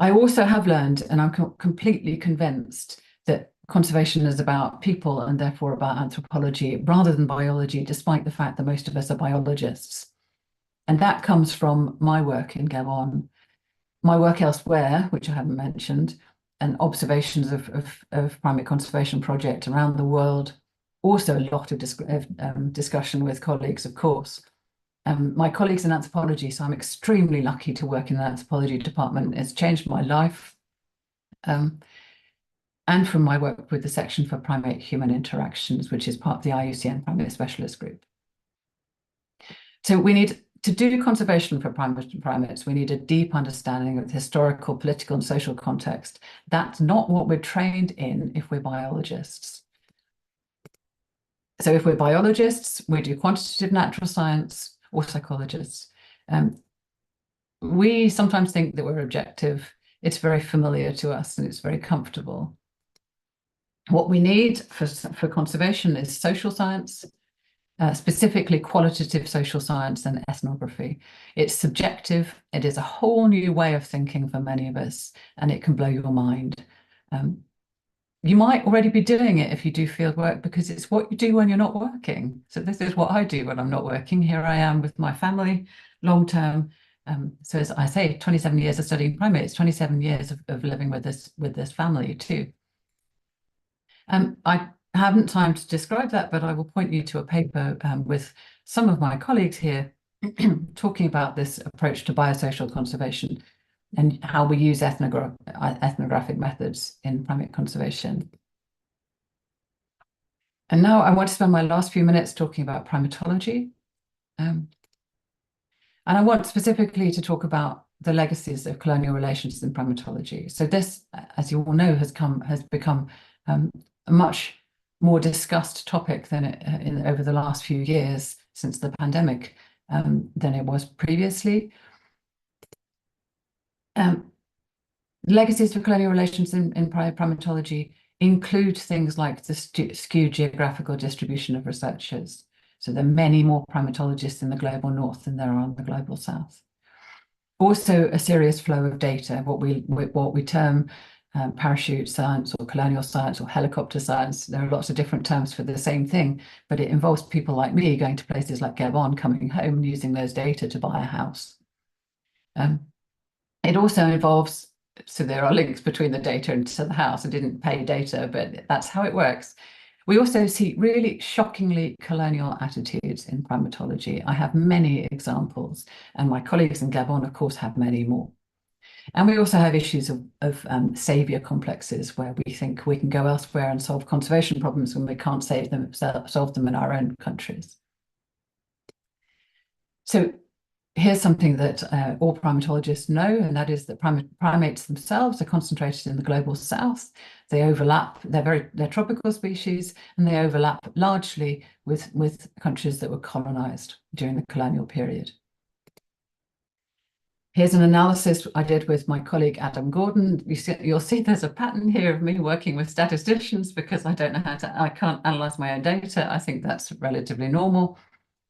S3: I also have learned, and I'm completely convinced, that conservation is about people and therefore about anthropology rather than biology, despite the fact that most of us are biologists. And that comes from my work in Gabon, my work elsewhere, which I haven't mentioned, and observations of primate conservation projects around the world. Also a lot of discussion with colleagues, of course. My colleagues in anthropology, so I'm extremely lucky to work in the anthropology department. It's changed my life. And from my work with the section for primate-human interactions, which is part of the IUCN Primate Specialist Group. So we need to do conservation for primates, we need a deep understanding of the historical, political, and social context. That's not what we're trained in if we're biologists. So if we're biologists, we do quantitative natural science, or psychologists. We sometimes think that we're objective. It's very familiar to us and it's very comfortable. What we need for conservation is social science, specifically qualitative social science and ethnography. It's subjective. It is a whole new way of thinking for many of us, and it can blow your mind. You might already be doing it if you do field work, because it's what you do when you're not working. So this is what I do when I'm not working. Here I am with my family, long term. So as I say, 27 years of studying primates, 27 years of living with this family too. I haven't time to describe that, but I will point you to a paper with some of my colleagues here talking about this approach to biosocial conservation and how we use ethnographic methods in primate conservation. And now I want to spend my last few minutes talking about primatology. And I want specifically to talk about the legacies of colonial relations in primatology. So this, as you all know, has become a much more discussed topic than over the last few years since the pandemic than it was previously. Legacies for colonial relations in primatology include things like the skewed geographical distribution of researchers. So there are many more primatologists in the global north than there are in the global south. Also, a serious flow of data, what we term parachute science or colonial science or helicopter science. There are lots of different terms for the same thing, but it involves people like me going to places like Gabon, coming home and using those data to buy a house. It also involves, so there are links between the data and to the house. I didn't pay data, but that's how it works. We also see really shockingly colonial attitudes in primatology. I have many examples, and my colleagues in Gabon, of course, have many more. And we also have issues of savior complexes, where we think we can go elsewhere and solve conservation problems when we can't solve them in our own countries. So here's something that all primatologists know, and that is that primates themselves are concentrated in the global south. They overlap, they're tropical species, and they overlap largely with countries that were colonized during the colonial period. Here's an analysis I did with my colleague Adam Gordon. You'll see there's a pattern here of me working with statisticians because I don't know I can't analyze my own data. I think that's relatively normal.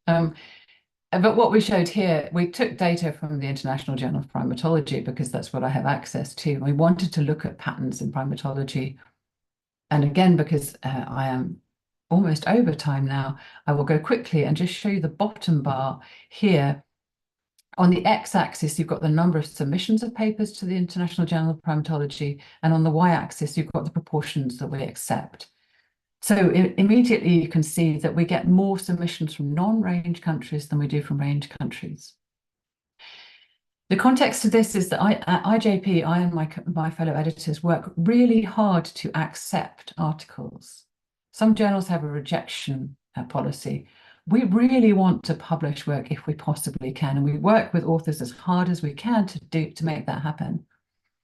S3: But what we showed here, we took data from the International Journal of Primatology because that's what I have access to. We wanted to look at patterns in primatology. And again, because I am almost over time now, I will go quickly and just show you the bottom bar here. On the x-axis, you've got the number of submissions of papers to the International Journal of Primatology. And on the y-axis, you've got the proportions that we accept. So immediately you can see that we get more submissions from non-range countries than we do from range countries. The context of this is that at IJP, I and my fellow editors work really hard to accept articles. Some journals have a rejection policy. We really want to publish work if we possibly can, and we work with authors as hard as we can to make that happen.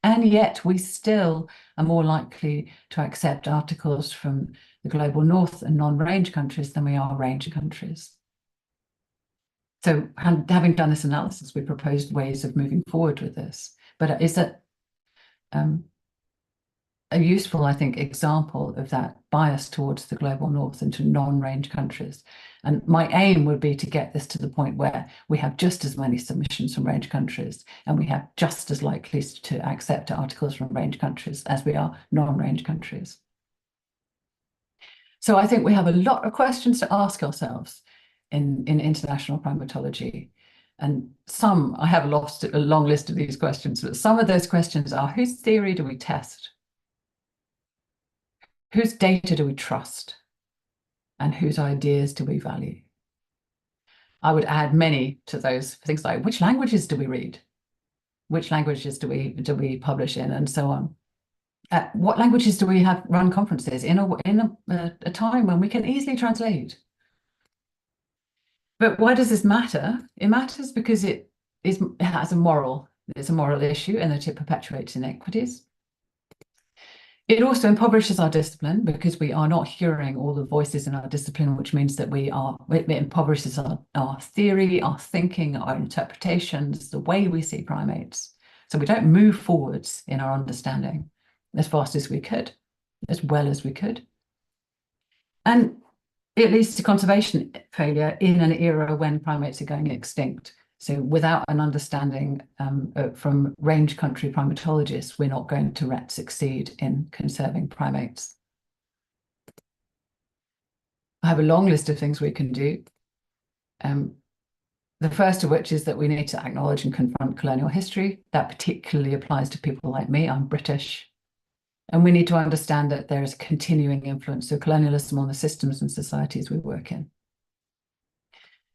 S3: And yet we still are more likely to accept articles from the global north and non-range countries than we are range countries. So having done this analysis, we proposed ways of moving forward with this. But is that a useful, I think, example of that bias towards the global north and to non-range countries? And my aim would be to get this to the point where we have just as many submissions from range countries, and we have just as likely to accept articles from range countries as we are non-range countries. So I think we have a lot of questions to ask ourselves in international primatology. And I have lost a long list of these questions, but some of those questions are: whose theory do we test? Whose data do we trust? And whose ideas do we value? I would add many to those things like: which languages do we read? Which languages do we publish in, and so on. What languages do we run conferences in a time when we can easily translate? But why does this matter? It matters because it's a moral issue, and that it perpetuates inequities. It also impoverishes our discipline because we are not hearing all the voices in our discipline, which means that it impoverishes our theory, our thinking, our interpretations, the way we see primates. So we don't move forwards in our understanding as fast as we could, as well as we could. And it leads to conservation failure in an era when primates are going extinct. So without an understanding from range country primatologists, we're not going to succeed in conserving primates. I have a long list of things we can do. The first of which is that we need to acknowledge and confront colonial history. That particularly applies to people like me. I'm British. And we need to understand that there is a continuing influence of colonialism on the systems and societies we work in.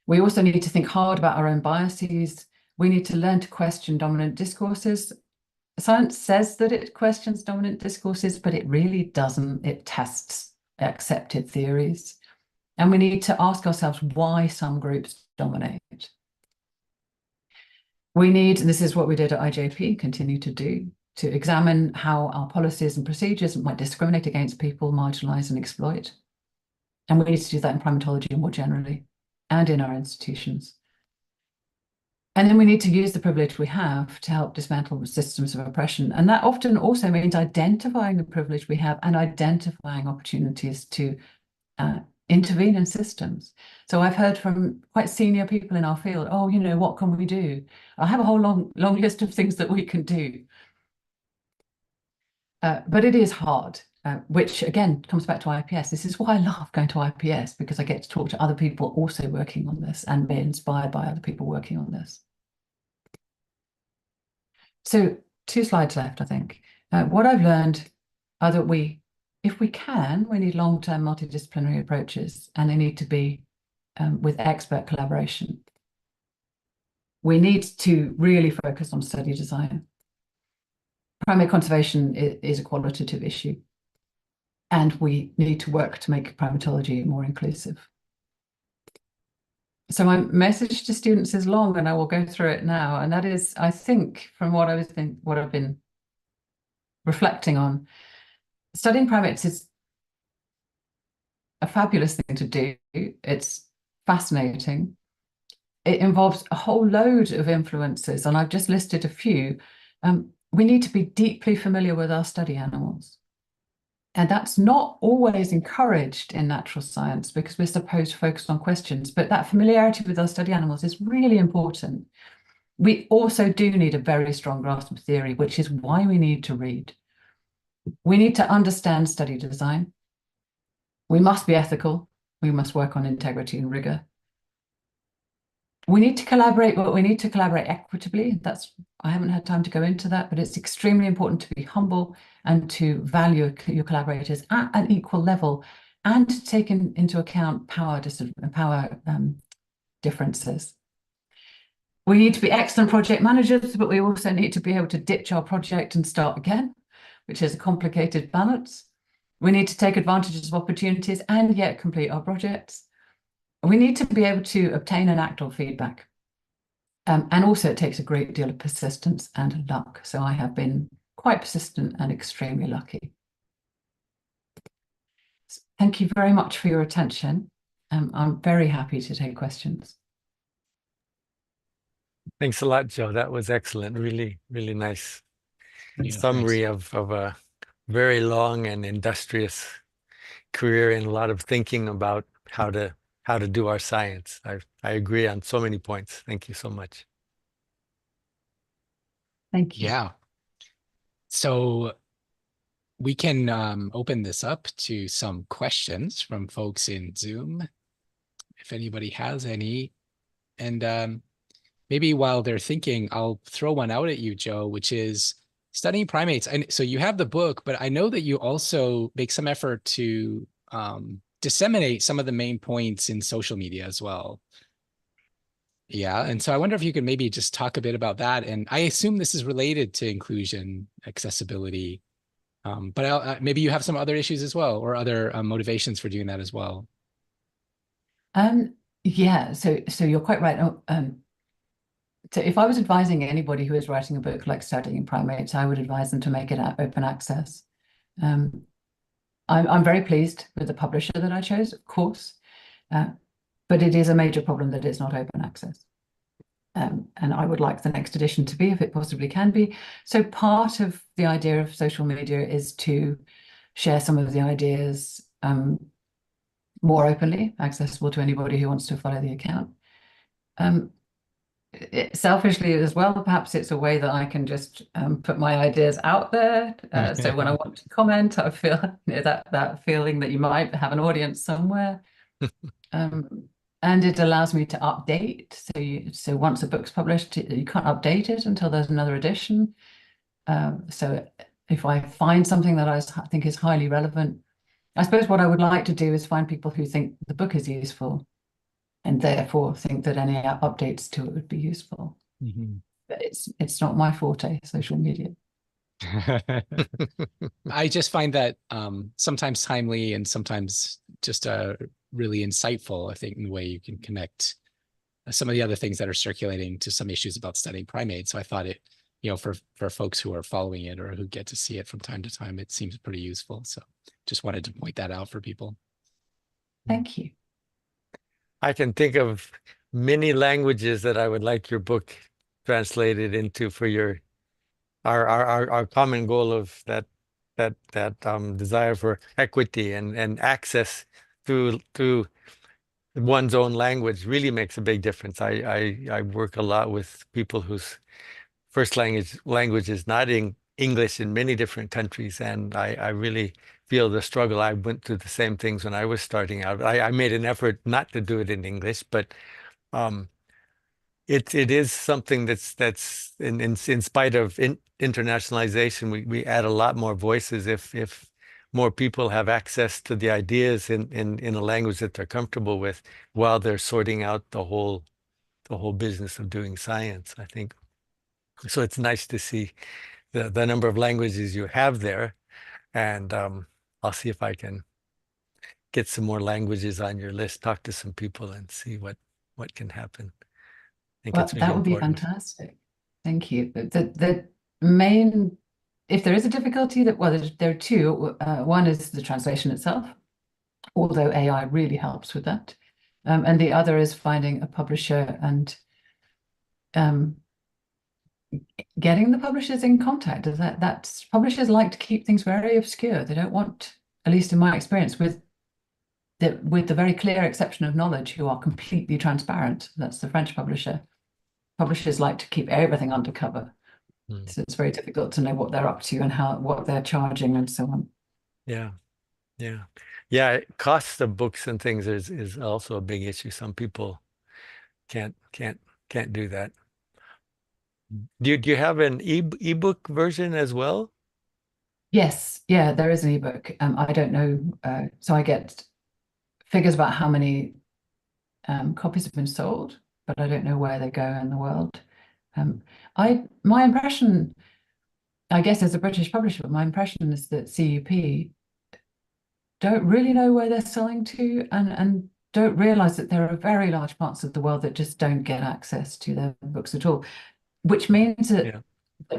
S3: We also need to think hard about our own biases. We need to learn to question dominant discourses. Science says that it questions dominant discourses, but it really doesn't. It tests accepted theories. And we need to ask ourselves why some groups dominate. We need, and this is what we did at IJP, continue to do, to examine how our policies and procedures might discriminate against people, marginalize and exploit. And we need to do that in primatology more generally and in our institutions. And then we need to use the privilege we have to help dismantle systems of oppression. And that often also means identifying the privilege we have and identifying opportunities to intervene in systems. So I've heard from quite senior people in our field, oh, what can we do? I have a whole long list of things that we can do. But it is hard, which again comes back to IPS. This is why I love going to IPS, because I get to talk to other people also working on this and be inspired by other people working on this. So 2 slides left, I think. What I've learned are that if we can, we need long-term multidisciplinary approaches, and they need to be with expert collaboration. We need to really focus on study design. Primate conservation is a qualitative issue, and we need to work to make primatology more inclusive. So my message to students is long, and I will go through it now. And that is, I think, from what I've been reflecting on, studying primates is a fabulous thing to do. It's fascinating. It involves a whole load of influences, and I've just listed a few. We need to be deeply familiar with our study animals. And that's not always encouraged in natural science because we're supposed to focus on questions, but that familiarity with our study animals is really important. We also do need a very strong grasp of theory, which is why we need to read. We need to understand study design. We must be ethical. We must work on integrity and rigor. We need to collaborate, but we need to collaborate equitably. I haven't had time to go into that, but it's extremely important to be humble and to value your collaborators at an equal level and to take into account power differences. We need to be excellent project managers, but we also need to be able to ditch our project and start again, which is a complicated balance. We need to take advantage of opportunities and yet complete our projects. We need to be able to obtain and act on feedback. And also it takes a great deal of persistence and luck. So I have been quite persistent and extremely lucky. So thank you very much for your attention. I'm very happy to take questions.
S2: Thanks a lot, Joe. That was excellent. Really, really nice summary of a very long and industrious career and a lot of thinking about how to do our science. I agree on so many points. Thank you so much.
S3: Thank you.
S1: Yeah. So we can open this up to some questions from folks in Zoom, if anybody has any. And maybe while they're thinking, I'll throw one out at you, Joe, which is studying primates. And so you have the book, but I know that you also make some effort to disseminate some of the main points in social media as well. Yeah. And so I wonder if you could maybe just talk a bit about that. And I assume this is related to inclusion, accessibility, but maybe you have some other issues as well, or other motivations for doing that as well.
S3: Yeah, so you're quite right. So if I was advising anybody who is writing a book like Studying Primates, I would advise them to make it open access. I'm very pleased with the publisher that I chose, of course, but it is a major problem that it's not open access. And I would like the next edition to be, if it possibly can be. So part of the idea of social media is to share some of the ideas more openly, accessible to anybody who wants to follow the account. Selfishly as well, perhaps it's a way that I can just put my ideas out there. So when I want to comment, I feel that feeling that you might have an audience somewhere. And it allows me to update. So once a book's published, you can't update it until there's another edition. So if I find something that I think is highly relevant, I suppose what I would like to do is find people who think the book is useful and therefore think that any updates to it would be useful.
S1: Mm-hmm.
S3: But it's not my forte, social media.
S1: I just find that sometimes timely and sometimes just really insightful, I think, in the way you can connect some of the other things that are circulating to some issues about studying primates. So I thought it, for folks who are following it or who get to see it from time to time, it seems pretty useful. So just wanted to point that out for people.
S3: Thank you.
S2: I can think of many languages that I would like your book translated into for our common goal of that desire for equity and access through one's own language really makes a big difference. I work a lot with people whose first language is not English in many different countries, and I really feel the struggle. I went through the same things when I was starting out. I made an effort not to do it in English, but it is something that's in spite of internationalization, we add a lot more voices if more people have access to the ideas in a language that they're comfortable with while they're sorting out the whole business of doing science, I think. So it's nice to see the number of languages you have there, and I'll see if I can get some more languages on your list, talk to some people and see what can happen. I think
S3: Well,
S2: it's really
S3: that would be
S2: important.
S3: fantastic. Thank you. The main, if there is a difficulty, there are two. One is the translation itself, although AI really helps with that. And the other is finding a publisher and getting the publishers in contact. That's publishers like to keep things very obscure. They don't want, at least in my experience, with the very clear exception of Knowledge, who are completely transparent. That's the French publisher. Publishers like to keep everything undercover. So it's very difficult to know what they're up to and what they're charging and so on.
S2: Yeah. Costs of books and things is also a big issue. Some people can't do that. Do you have an ebook version as well?
S3: Yes, yeah, there is an ebook. I don't know. So I get figures about how many copies have been sold, but I don't know where they go in the world. My impression, I guess, as a British publisher, my impression is that CUP don't really know where they're selling to, and don't realize that there are very large parts of the world that just don't get access to their books at all, which means that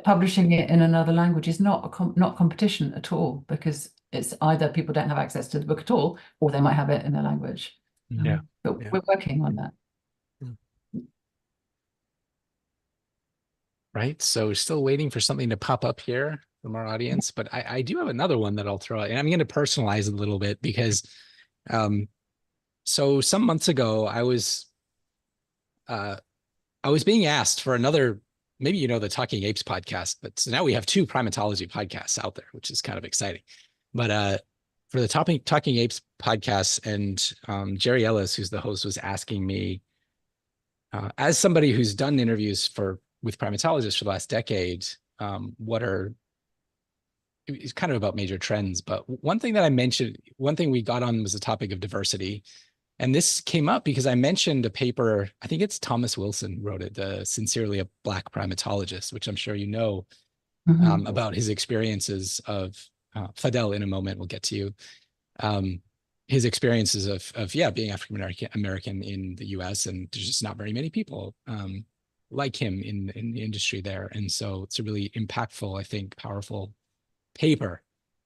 S3: publishing it in another language is not not competition at all, because it's either people don't have access to the book at all, or they might have it in their language. But we're working on that.
S1: Right. So still waiting for something to pop up here from our audience, but I do have another one that I'll throw out, and I'm going to personalize it a little bit because, so some months ago I was being asked for another, maybe you know the Talking Apes podcast, but so now we have two primatology podcasts out there, which is kind of exciting. But for the Talking Apes podcast, and Jerry Ellis, who's the host, was asking me, as somebody who's done interviews with primatologists for the last decade, it's kind of about major trends. But one thing that I mentioned, one thing we got on was the topic of diversity. And this came up because I mentioned a paper, I think it's Thomas Wilson wrote it, the Sincerely a Black Primatologist, which I'm sure you know, about his experiences of, Fidel in a moment, we'll get to you. His experiences of being African American in the US, and there's just not very many people like him in the industry there. And so it's a really impactful, I think, powerful paper.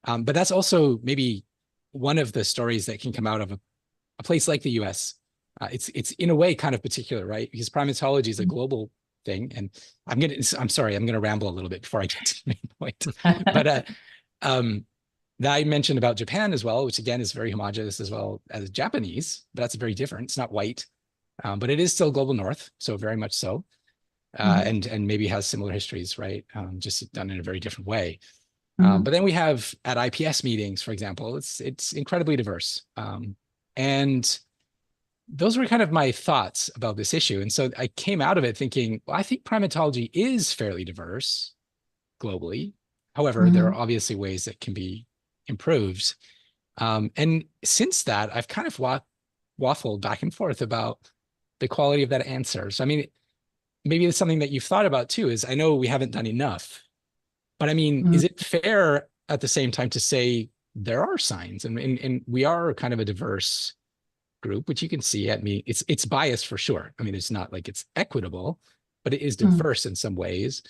S1: But that's also maybe one of the stories that can come out of a place like the US. It's in a way kind of particular, right? Because primatology is a global thing. And I'm sorry, I'm gonna ramble a little bit before I get to the main point. But that I mentioned about Japan as well, which again is very homogenous as well as Japanese, but that's very different. It's not white, but it is still global North, so very much so. And maybe has similar histories, right? Just done in a very different way. But then we have at IPS meetings, for example, it's incredibly diverse. And those were kind of my thoughts about this issue. And so I came out of it thinking, well, I think primatology is fairly diverse globally. However, there are obviously ways that can be improved. And since that, I've kind of waffled back and forth about the quality of that answer. So, I mean, maybe it's something that you've thought about too, is I know we haven't done enough, but I mean, is it fair at the same time to say there are signs, and we are kind of a diverse group, which you can see at me. It's biased for sure. I mean, it's not like it's equitable, but it is diverse in some ways.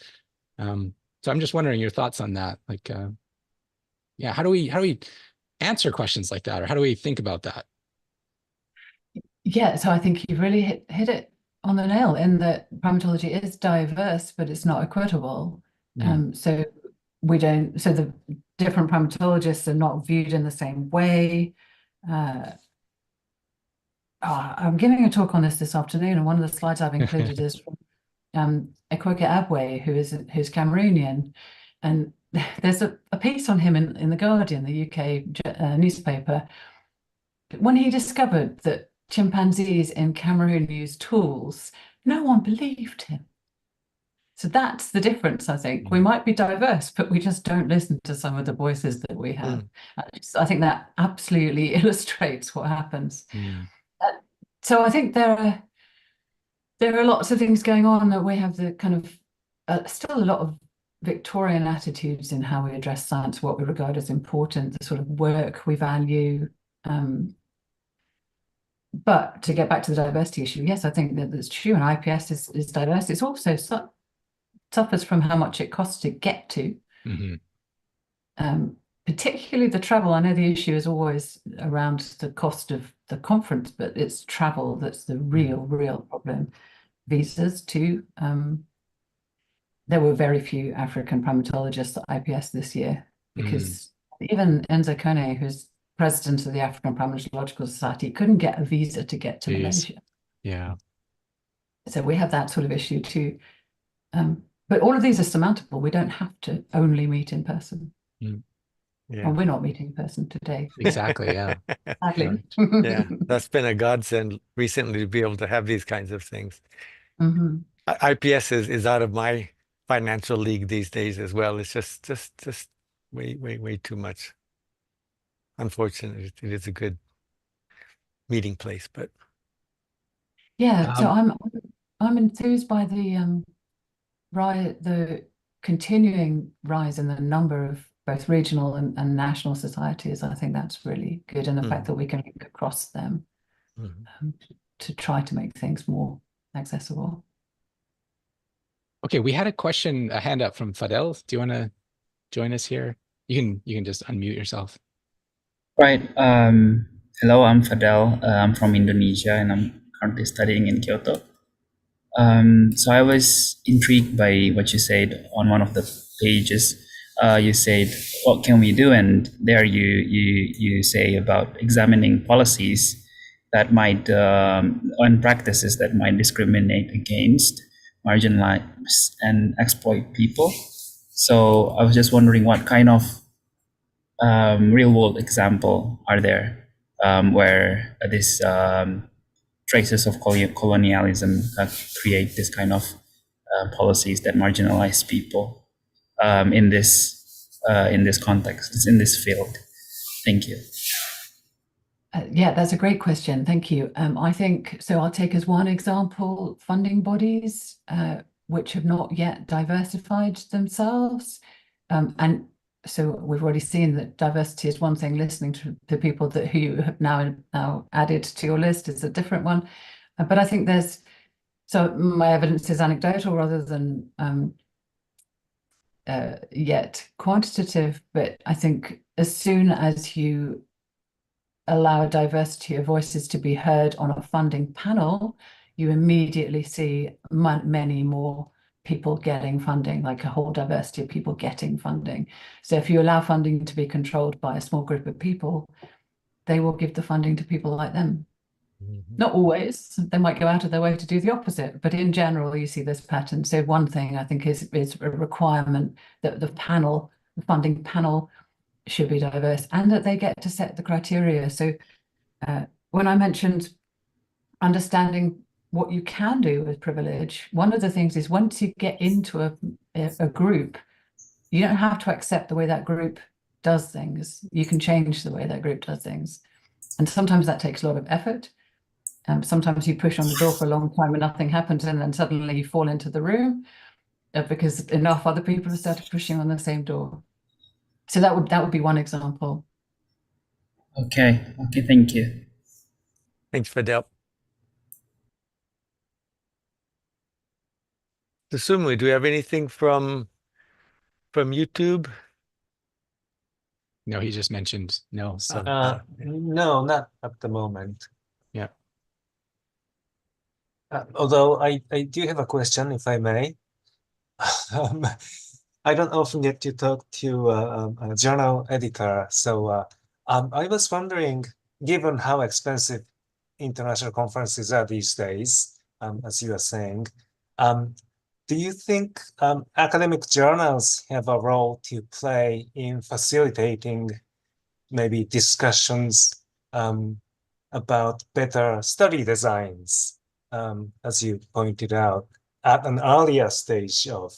S1: So I'm just wondering your thoughts on that. Like, how do we answer questions like that, or how do we think about that?
S3: Yeah, so I think you've really hit it on the nail in that primatology is diverse, but it's not equitable. So the different primatologists are not viewed in the same way. I'm giving a talk on this afternoon, and one of the slides I've included is from Ekwoke Abwe, who's Cameroonian, and there's a piece on him in the Guardian, the UK newspaper, when he discovered that chimpanzees in Cameroon use tools. No one believed him. So that's the difference, I think. We might be diverse, but we just don't listen to some of the voices that we have. I think that absolutely illustrates what happens. So I think there are lots of things going on, that we have the kind of still a lot of Victorian attitudes in how we address science, what we regard as important, the sort of work we value. But to get back to the diversity issue, yes, I think that's true, and IPS is diverse. It's also suffers from how much it costs to get to. Particularly the travel. I know the issue is always around the cost of the conference, but it's travel that's the real problem. Visas too. There were very few African primatologists at IPS this year, because even Enzo Kone, who's president of the African Primatological Society, couldn't get a visa to get to Malaysia.
S1: Yeah.
S3: So we have that sort of issue too. But all of these are surmountable. We don't have to only meet in person.
S2: Yeah.
S3: And we're not meeting in person today.
S1: Exactly. Yeah.
S3: Sadly.
S2: Yeah, that's been a godsend recently to be able to have these kinds of things. IPS is out of my financial league these days as well. It's just way too much. Unfortunately, it is a good meeting place, but
S3: Yeah, so I'm enthused by the continuing rise in the number of both regional and national societies. I think that's really good, and the fact that we can link across them to try to make things more accessible.
S1: Okay, we had a hand up from Fadel. Do you want to join us here? You can just unmute yourself.
S4: Right. Hello, I'm Fadel. I'm from Indonesia and I'm currently studying in Kyoto. So I was intrigued by what you said on one of the pages. You said, "What can we do?" And there you say about examining policies that might and practices that might discriminate against, marginalize, and exploit people. So I was just wondering what kind of real world example are there where this traces of colonialism create this kind of policies that marginalize people in this context, in this field? Thank you.
S3: Yeah, that's a great question. Thank you. I think so. I'll take as one example funding bodies which have not yet diversified themselves, and so we've already seen that diversity is one thing. Listening to the people who you have now added to your list is a different one. But I think so my evidence is anecdotal rather than yet quantitative. But I think as soon as you allow a diversity of voices to be heard on a funding panel, you immediately see many more people getting funding, like a whole diversity of people getting funding. So if you allow funding to be controlled by a small group of people, they will give the funding to people like them. Not always, they might go out of their way to do the opposite, but in general, you see this pattern. So one thing I think is a requirement that the funding panel should be diverse, and that they get to set the criteria. So when I mentioned understanding what you can do with privilege, one of the things is once you get into a group, you don't have to accept the way that group does things. You can change the way that group does things. And sometimes that takes a lot of effort. Sometimes you push on the door for a long time and nothing happens, and then suddenly you fall into the room because enough other people have started pushing on the same door. So that would be one example.
S4: Okay, thank you.
S2: Thanks, Fidel. Susumu, do we have anything from YouTube?
S1: No, he just mentioned no. So
S5: no, not at the moment.
S1: yeah.
S5: Although I do have a question, if I may. I don't often get to talk to a journal editor, so I was wondering, given how expensive international conferences are these days, as you are saying, do you think academic journals have a role to play in facilitating maybe discussions about better study designs, as you pointed out, at an earlier stage of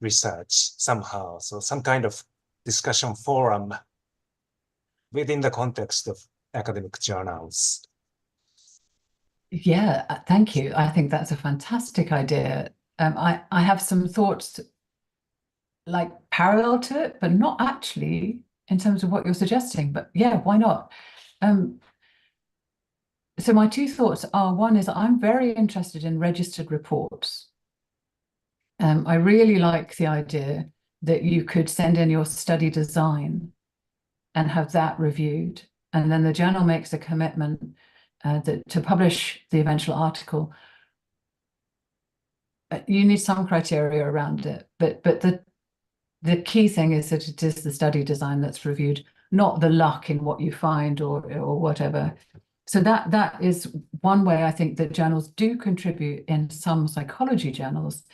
S5: research somehow? So some kind of discussion forum within the context of academic journals.
S3: Yeah, thank you. I think that's a fantastic idea. I have some thoughts like parallel to it, but not actually in terms of what you're suggesting. But yeah, why not? So my two thoughts are, one is I'm very interested in registered reports. I really like the idea that you could send in your study design and have that reviewed. And then the journal makes a commitment to publish the eventual article. You need some criteria around it, but the key thing is that it is the study design that's reviewed, not the luck in what you find or whatever. So that is one way I think that journals do contribute in some psychology journals.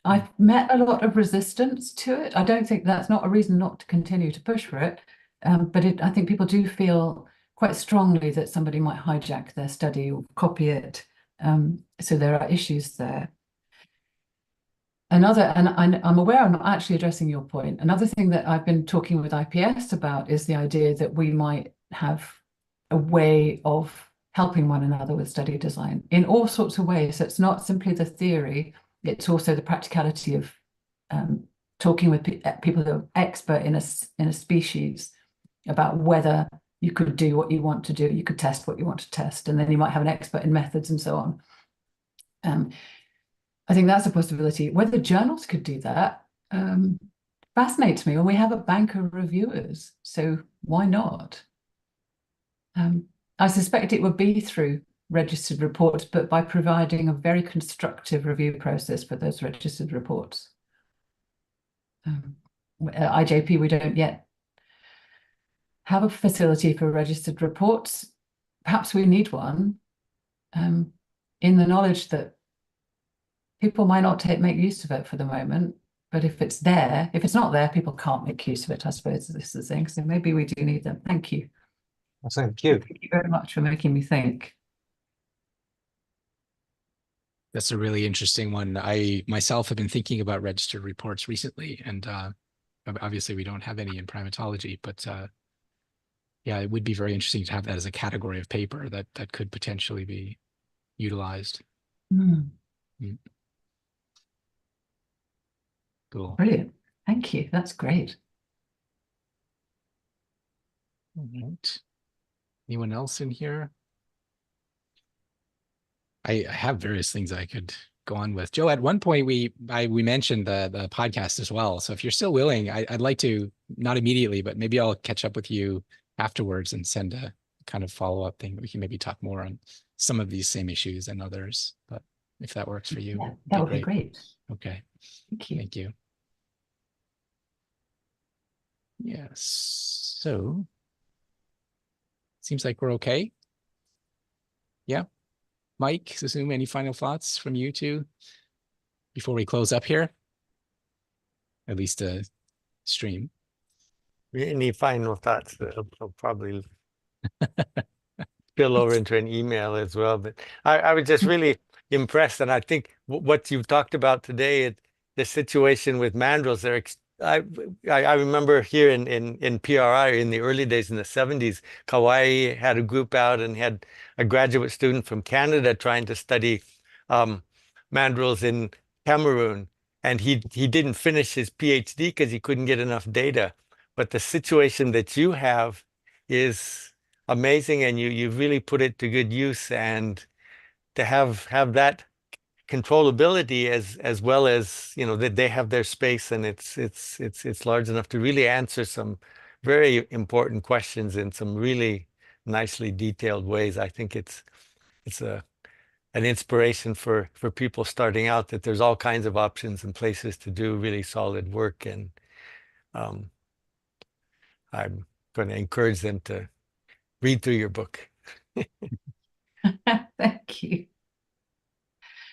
S3: I've met a lot of resistance to it. I don't think that's not a reason not to continue to push for it, but I think people do feel quite strongly that somebody might hijack their study or copy it. So there are issues there. And I'm aware I'm not actually addressing your point. Another thing that I've been talking with IPS about is the idea that we might have a way of helping one another with study design in all sorts of ways. So it's not simply the theory, it's also the practicality of talking with people who are expert in a species about whether you could do what you want to do, you could test what you want to test, and then you might have an expert in methods and so on. I think that's a possibility. Whether journals could do that fascinates me, and we have a bank of reviewers, so why not? I suspect it would be through registered reports, but by providing a very constructive review process for those registered reports. At IJP, we don't yet have a facility for registered reports. Perhaps we need one, in the knowledge that people might not make use of it for the moment, but if it's there, if it's not there, people can't make use of it, I suppose, this is the thing. So maybe we do need them. Thank you.
S5: Thank you.
S3: Thank you very much for making me think.
S1: That's a really interesting one. I myself have been thinking about registered reports recently, and obviously we don't have any in primatology, but yeah, it would be very interesting to have that as a category of paper that could potentially be utilized.
S3: Mm.
S1: Mm. Cool.
S3: Brilliant. Thank you. That's great.
S1: All right. Anyone else in here? I have various things I could go on with. Joe, at one point we mentioned the podcast as well. So if you're still willing, I'd like to, not immediately, but maybe I'll catch up with you afterwards and send a kind of follow-up thing. We can maybe talk more on some of these same issues and others, but if that works for you,
S3: Yeah, that would be great.
S1: Okay.
S3: Thank you.
S1: Thank you. Yes. So seems like we're okay. Yeah. Mike, Susumu, any final thoughts from you two before we close up here? At least a stream.
S2: Any final thoughts? I'll probably spill over into an email as well. But I was just really impressed, and I think what you've talked about today, the situation with mandrills, I remember here in PRI in the early days in the 70s, Kauai had a group out and had a graduate student from Canada trying to study mandrills in Cameroon, and he didn't finish his PhD because he couldn't get enough data. But the situation that you have is amazing, and you really put it to good use, and to have that controllability as well as, you know, that they have their space and it's large enough to really answer some very important questions in some really nicely detailed ways. I think it's an inspiration for people starting out, that there's all kinds of options and places to do really solid work, and I'm going to encourage them to read through your book.
S3: Thank you.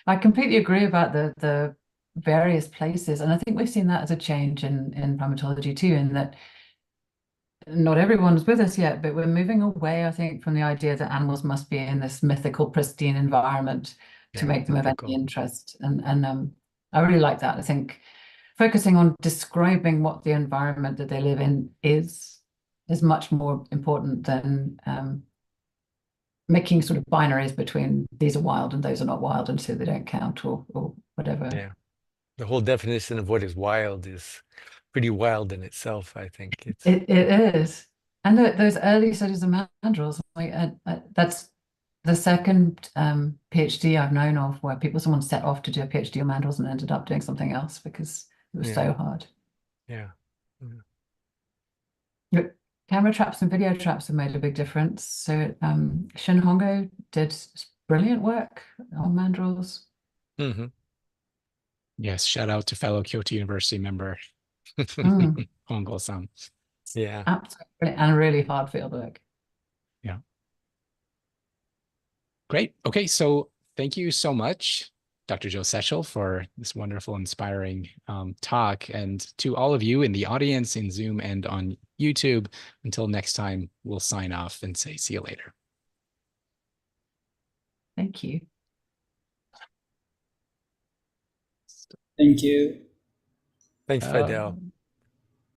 S3: I completely agree about the various places, and I think we've seen that as a change in primatology too, in that not everyone's with us yet, but we're moving away, I think, from the idea that animals must be in this mythical, pristine environment to make them of any interest. And I really like that. I think focusing on describing what the environment that they live in is much more important than making sort of binaries between these are wild and those are not wild, and so they don't count or whatever.
S2: Yeah, the whole definition of what is wild is pretty wild in itself. I think
S3: it is. And those early studies of mandrills, that's the second PhD I've known of where someone set off to do a PhD on mandrills and ended up doing something else because it was so hard.
S2: Yeah.
S3: Camera traps and video traps have made a big difference. So Shin Hongo did brilliant work on mandrills.
S2: Mm-hmm.
S1: Yes, shout out to fellow Kyoto University member Hongo-san.
S2: Yeah.
S3: Absolutely, and really hard field work.
S1: Yeah. Great. Okay, so thank you so much, Dr. Joe Setchell, for this wonderful, inspiring talk. And to all of you in the audience, in Zoom and on YouTube, until next time, we'll sign off and say, see you later.
S3: Thank you.
S4: Thank you.
S2: Thanks, Fidel.